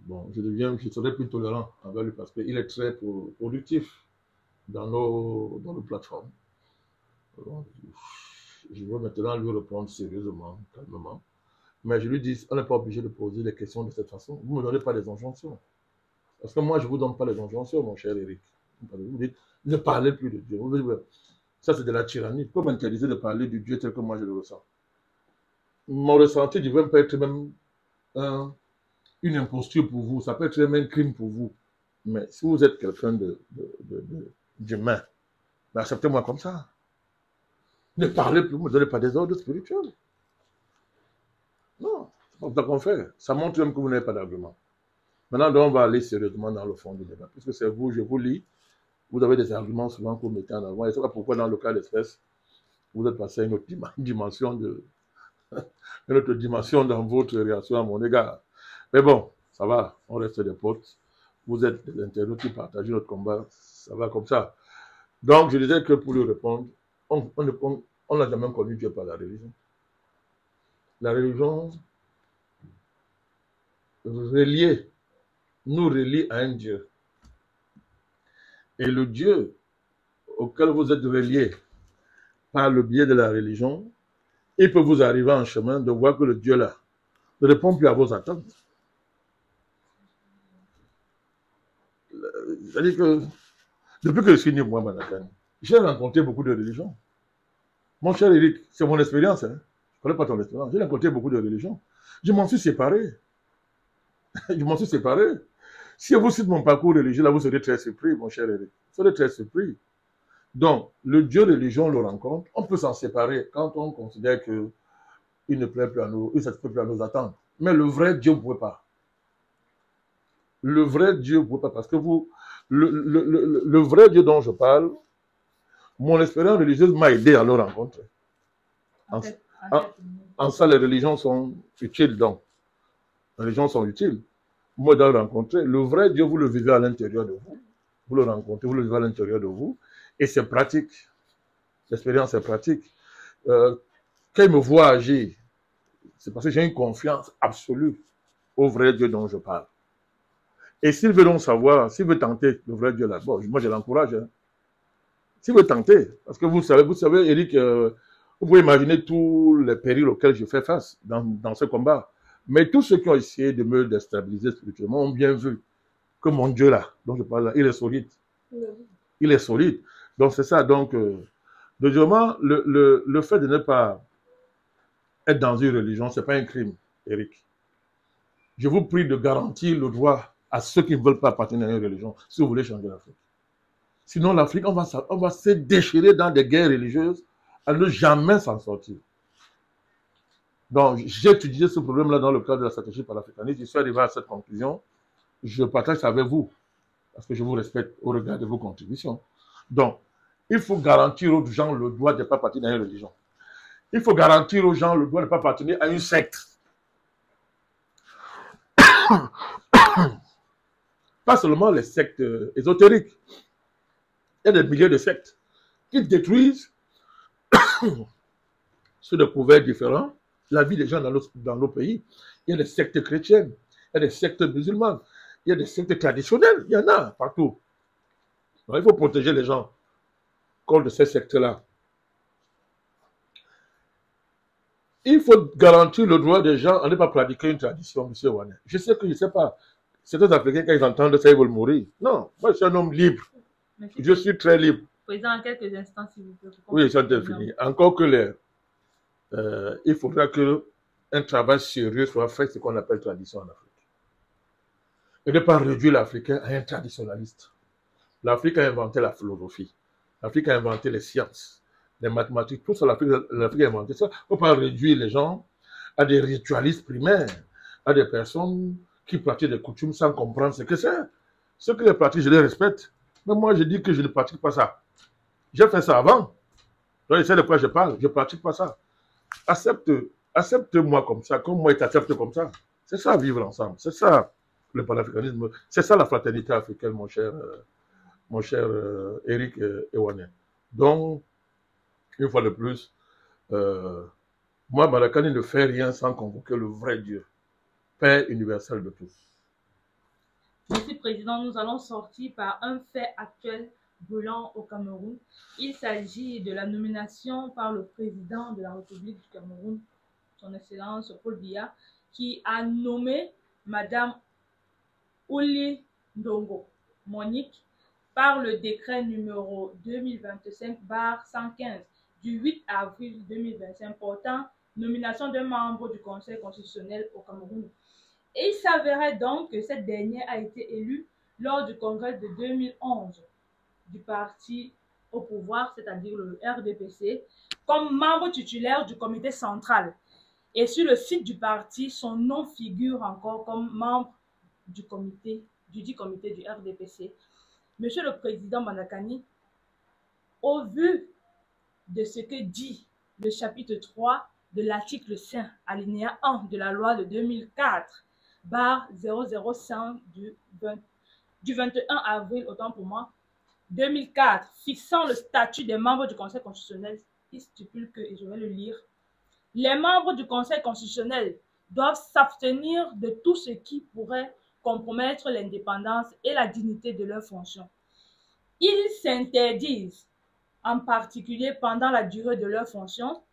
bon, je serai plus tolérant envers lui parce qu'il est très productif dans nos plateformes. Alors, je veux maintenant lui répondre sérieusement, calmement. Mais je lui dis, on n'est pas obligé de poser des questions de cette façon. Vous ne me donnez pas des injonctions. Parce que moi, je ne vous donne pas les injonctions, mon cher Eric. Vous me dites, ne parlez plus de Dieu. Vous me dites, ça, c'est de la tyrannie. Pourquoi m'interdire de parler du Dieu tel que moi je le ressens? Mon ressenti divin peut être même une imposture pour vous. Ça peut être même un crime pour vous. Mais si vous êtes quelqu'un d'humain, acceptez-moi comme ça. Ne parlez plus, ne me donnez pas des ordres spirituels. Non, c'est pas ça qu'on fait. Ça montre même que vous n'avez pas d'argument. Maintenant, donc, on va aller sérieusement dans le fond du débat. Puisque c'est vous, je vous lis. Vous avez des arguments souvent que vous mettez en avant. Et c'est pas pourquoi, dans le cas d'espèce, vous êtes passé à une autre dimension dans votre réaction à mon égard. Mais bon, ça va, on reste des potes. Vous êtes des internautes qui partagent notre combat. Ça va comme ça. Donc, je disais que pour lui répondre, on n'a jamais connu Dieu par la religion. La religion nous relie à un Dieu. Et le Dieu auquel vous êtes relié par le biais de la religion, il peut vous arriver en chemin de voir que le Dieu là ne répond plus à vos attentes. c'est-à-dire que depuis que je suis né, moi, Manakani, j'ai rencontré beaucoup de religions. Mon cher Eric, c'est mon expérience. Hein. Je ne connais pas ton expérience. J'ai rencontré beaucoup de religions. Je m'en suis séparé. Je m'en suis séparé. Si vous citez mon parcours religieux, là, vous serez très surpris, mon cher Eric. Vous serez très surpris. Donc, le Dieu religion, on le rencontre. On peut s'en séparer quand on considère qu'il ne plaît plus à nous, il ne satisfait plus à nos attentes. Mais le vrai Dieu ne pouvait pas. Le vrai Dieu ne pouvait pas. Parce que vous, le vrai Dieu dont je parle, mon expérience religieuse m'a aidé à le rencontrer. En ça, les religions sont utiles, donc. Les religions sont utiles. Moi, de le rencontrer, le vrai Dieu, vous le vivez à l'intérieur de vous. Vous le rencontrez, vous le vivez à l'intérieur de vous. Et c'est pratique. L'expérience est pratique. Quand il me voit agir, c'est parce que j'ai une confiance absolue au vrai Dieu dont je parle. Et s'il veut donc savoir, s'il veut tenter le vrai Dieu là, bon, moi je l'encourage. Hein. S'il veut tenter, parce que vous savez, Eric, vous pouvez imaginer tous les périls auxquels je fais face dans ce combat. Mais tous ceux qui ont essayé de me déstabiliser spirituellement ont bien vu que mon Dieu là, dont je parle là, il est solide. Il est solide. Donc c'est ça. Donc, deuxièmement, le fait de ne pas être dans une religion, ce n'est pas un crime, Eric. Je vous prie de garantir le droit à ceux qui ne veulent pas appartenir à une religion, si vous voulez changer l'Afrique. Sinon, l'Afrique, on va se déchirer dans des guerres religieuses à ne jamais s'en sortir. Donc, j'ai étudié ce problème-là dans le cadre de la stratégie panafricaniste. Je suis arrivé à cette conclusion. Je partage ça avec vous, parce que je vous respecte au regard de vos contributions. Donc, il faut garantir aux gens le droit de ne pas appartenir à une religion. Il faut garantir aux gens le droit de ne pas appartenir à une secte. Pas seulement les sectes ésotériques. Il y a des milliers de sectes qui détruisent, sous des couverts différents, la vie des gens dans nos pays. Il y a des sectes chrétiennes, il y a des sectes musulmanes, il y a des sectes traditionnelles, il y en a partout. Donc, il faut protéger les gens contre ces sectes-là. Il faut garantir le droit des gens à ne pas pratiquer une tradition, M. Wane. Je sais que je ne sais pas. Certains Africains, quand ils entendent ça, ils veulent mourir. Non, moi je suis un homme libre. Merci. Je suis très libre.
Président, en quelques instants, s'il vous plaît.
Oui, c'est fini. Encore que il faudra qu'un travail sérieux soit fait, ce qu'on appelle tradition en Afrique. Et ne pas réduire l'Africain à un traditionnaliste. L'Afrique a inventé la philosophie. L'Afrique a inventé les sciences, les mathématiques. Tout ça, l'Afrique a inventé ça. Il ne faut pas réduire les gens à des ritualistes primaires, à des personnes qui pratiquent des coutumes sans comprendre ce que c'est. Ceux qui les pratiquent, je les respecte. Mais moi, je dis que je ne pratique pas ça. J'ai fait ça avant. Donc, je sais de quoi je parle. Je ne pratique pas ça. Accepte-moi comme ça, comme moi, je t'accepte comme ça. C'est ça, vivre ensemble. C'est ça, le panafricanisme. C'est ça, la fraternité africaine, mon cher Eric Ewane. Donc, une fois de plus, moi, Manakani ne fait rien sans convoquer le vrai Dieu, Père universel de tous.
Monsieur le Président, nous allons sortir par un fait actuel brûlant au Cameroun. Il s'agit de la nomination par le président de la République du Cameroun, son Excellence Paul Biya, qui a nommé Madame Ouli Ndongo Monique par le décret numéro 2025/115 du 8 avril 2025 portant nomination d'un membre du Conseil constitutionnel au Cameroun. Et il s'avérait donc que cette dernière a été élue lors du congrès de 2011 du parti au pouvoir, c'est-à-dire le RDPC, comme membre titulaire du comité central. Et sur le site du parti, son nom figure encore comme membre du comité du RDPC. Monsieur le Président Manakani, au vu de ce que dit le chapitre 3 de l'article 5, alinéa 1 de la loi de 2004/005 du 21 avril, autant pour moi, 2004, fixant le statut des membres du Conseil constitutionnel, il stipule que, et je vais le lire, les membres du Conseil constitutionnel doivent s'abstenir de tout ce qui pourrait compromettre l'indépendance et la dignité de leurs fonctions. Ils s'interdisent, en particulier pendant la durée de leurs fonctions,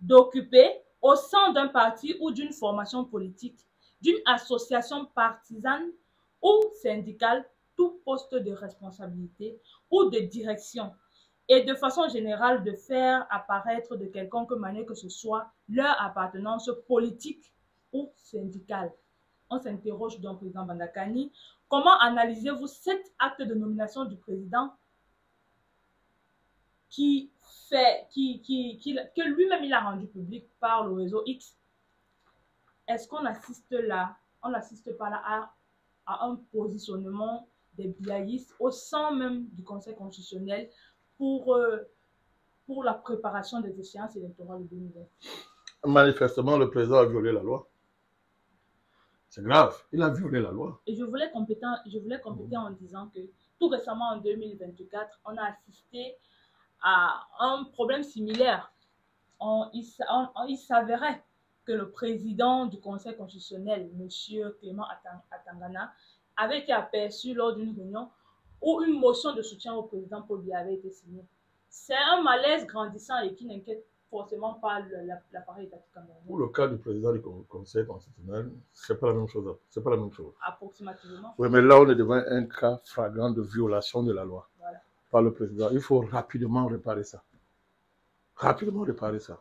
d'occuper au sein d'un parti ou d'une formation politique, d'une association partisane ou syndicale, tout poste de responsabilité ou de direction et de façon générale de faire apparaître de quelconque manière que ce soit leur appartenance politique ou syndicale. On s'interroge donc, président Bandakani, comment analysez-vous cet acte de nomination du président que lui-même il a rendu public par le réseau X? Est-ce qu'on assiste là, on n'assiste pas là à un positionnement des biaïstes au sein même du Conseil constitutionnel pour la préparation des échéances électorales de 2020?
Manifestement, le président a violé la loi. C'est grave, il a violé la loi.
Et je voulais compléter en disant que tout récemment, en 2024, on a assisté à un problème similaire. Il s'avérait que le président du Conseil constitutionnel, M. Clément Atangana, avait été aperçu lors d'une réunion où une motion de soutien au président Paul Biya avait été signée. C'est un malaise grandissant et qui n'inquiète forcément pas l'appareil étatique camerounais.
Pour le cas du président du Conseil constitutionnel, c'est pas la même chose. C'est pas la même chose.
Approximativement.
Oui, mais là, on est devant un cas flagrant de violation de la loi par le président. Il faut rapidement réparer ça. Rapidement réparer ça.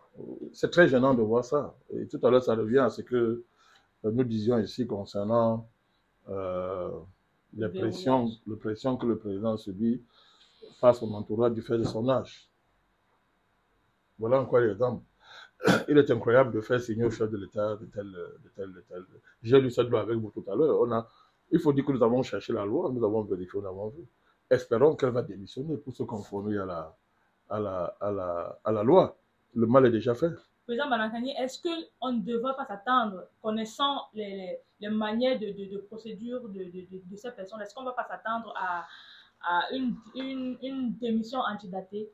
C'est très gênant de voir ça. Et tout à l'heure, ça revient à ce que nous disions ici concernant les pressions que le président subit par son entourage du fait de son âge. Voilà encore l'exemple. Il est incroyable de faire signer au chef de l'État de tel. J'ai lu cette loi avec vous tout à l'heure. Il faut dire que nous avons cherché la loi, nous avons vérifié, nous avons vu. Espérons qu'elle va démissionner pour se conformer à la loi. Le mal est déjà fait.
Président Bandakani, est-ce qu'on ne devrait pas s'attendre, connaissant les manières de procédure de ces personnes, est-ce qu'on ne va pas s'attendre à une démission antidatée?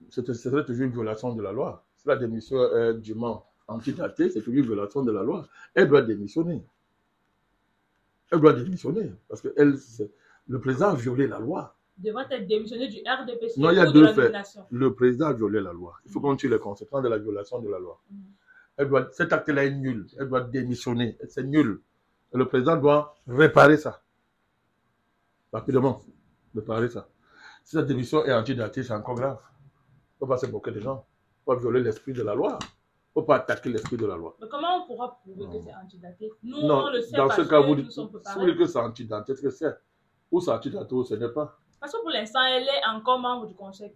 Ce serait toujours une violation de la loi. Si la démission est dûment antidatée, c'est toujours une violation de la loi. Elle doit démissionner. Elle doit démissionner. Parce que le président a violé la loi.
Devrait être démissionné du RDPC.
Non, il y a deux faits. Le président a violé la loi. Il faut qu'on tire les conséquences de la violation de la loi. Cet acte-là est nul. Elle doit démissionner. C'est nul. Et le président doit réparer ça. Rapidement. Réparer ça. Si la démission est antidatée, c'est encore grave. Il ne faut pas se moquer des gens. Il ne faut pas violer l'esprit de la loi. Il ne faut pas attaquer l'esprit de la loi.
Mais comment on pourra prouver que c'est antidaté? Nous,
non,
on le sait
dans ce cas, vous dites,
si vous
dites que c'est antidaté, est-ce que c'est? Ou c'est antidaté ou ce n'est pas?
Parce que pour l'instant, elle est encore membre du conseil.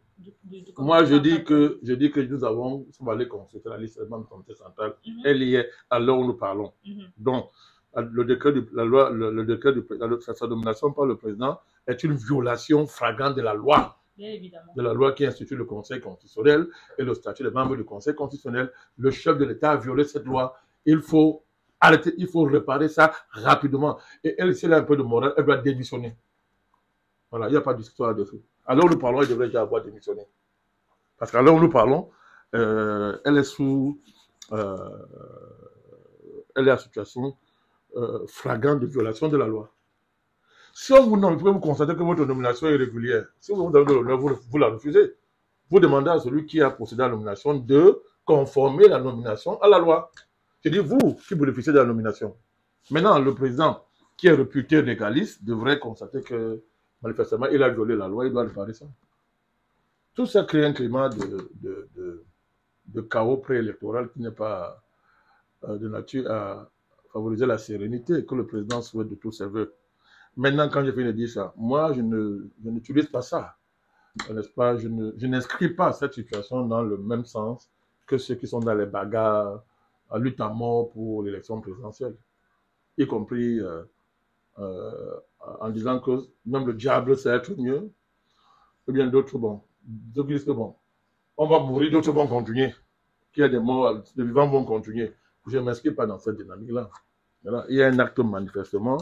Moi, je dis que nous sommes allés consulter la liste des membres du comité central. Elle y est à l'heure où nous parlons. Donc, le décret sa nomination par le président est une violation flagrante de la loi.
Bien évidemment.
De la loi qui institue le Conseil constitutionnel et le statut des membres du Conseil constitutionnel. Le chef de l'État a violé cette loi. Il faut arrêter, il faut réparer ça rapidement. Et elle, si elle a un peu de morale, elle doit démissionner. Voilà, il n'y a pas d'histoire là-dessus. Alors nous parlons, elle devrait déjà avoir démissionné. Parce qu'à l'heure où nous parlons, elle est sous... elle est en situation flagrante de violation de la loi. Si on vous nomme, vous constatez que votre nomination est irrégulière. Si vous avez de l'honneur, vous la refusez. Vous demandez à celui qui a procédé à la nomination de conformer la nomination à la loi. Je dis vous qui bénéficiez de la nomination. Maintenant, le président, qui est réputé légaliste, devrait constater que, manifestement, il a violé la loi, il doit réparer ça. Tout ça crée un climat de chaos préélectoral qui n'est pas de nature à favoriser la sérénité que le président souhaite de tous ses voeux. Maintenant, quand je viens de dire ça, moi, je n'utilise pas ça. N'est-ce pas? Je n'inscris pas cette situation dans le même sens que ceux qui sont dans les bagarres, en lutte à mort pour l'élection présidentielle. Y compris en disant que même le diable sait être mieux. Ou bien d'autres, bon. D'autres disent que bon, on va mourir, d'autres vont continuer. Qu'il y a des morts, les vivants vont continuer. Je ne m'inscris pas dans cette dynamique-là. Il y a un acte manifestement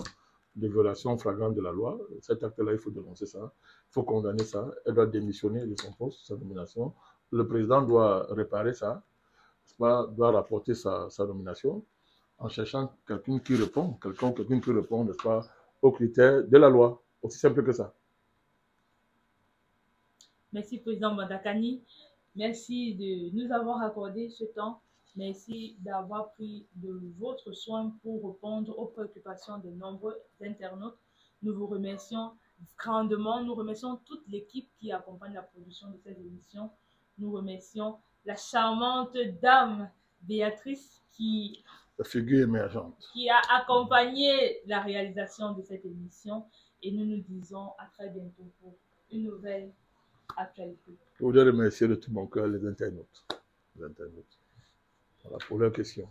de violation flagrante de la loi. Cet acte-là, il faut dénoncer ça. Il faut condamner ça. Elle doit démissionner de son poste, sa nomination. Le président doit réparer ça, doit rapporter sa nomination en cherchant quelqu'un qui répond, n'est-ce pas, aux critères de la loi. Aussi simple que ça.
Merci, président Bandakani. Merci de nous avoir accordé ce temps. Merci d'avoir pris de votre soin pour répondre aux préoccupations de nombreux internautes. Nous vous remercions grandement. Nous remercions toute l'équipe qui accompagne la production de cette émission. Nous remercions la charmante dame Béatrice
la figure émergente,
qui a accompagné la réalisation de cette émission. Et nous nous disons à très bientôt pour une nouvelle actualité.
Je voudrais remercier de tout mon cœur les internautes. Voilà pour leurs questions.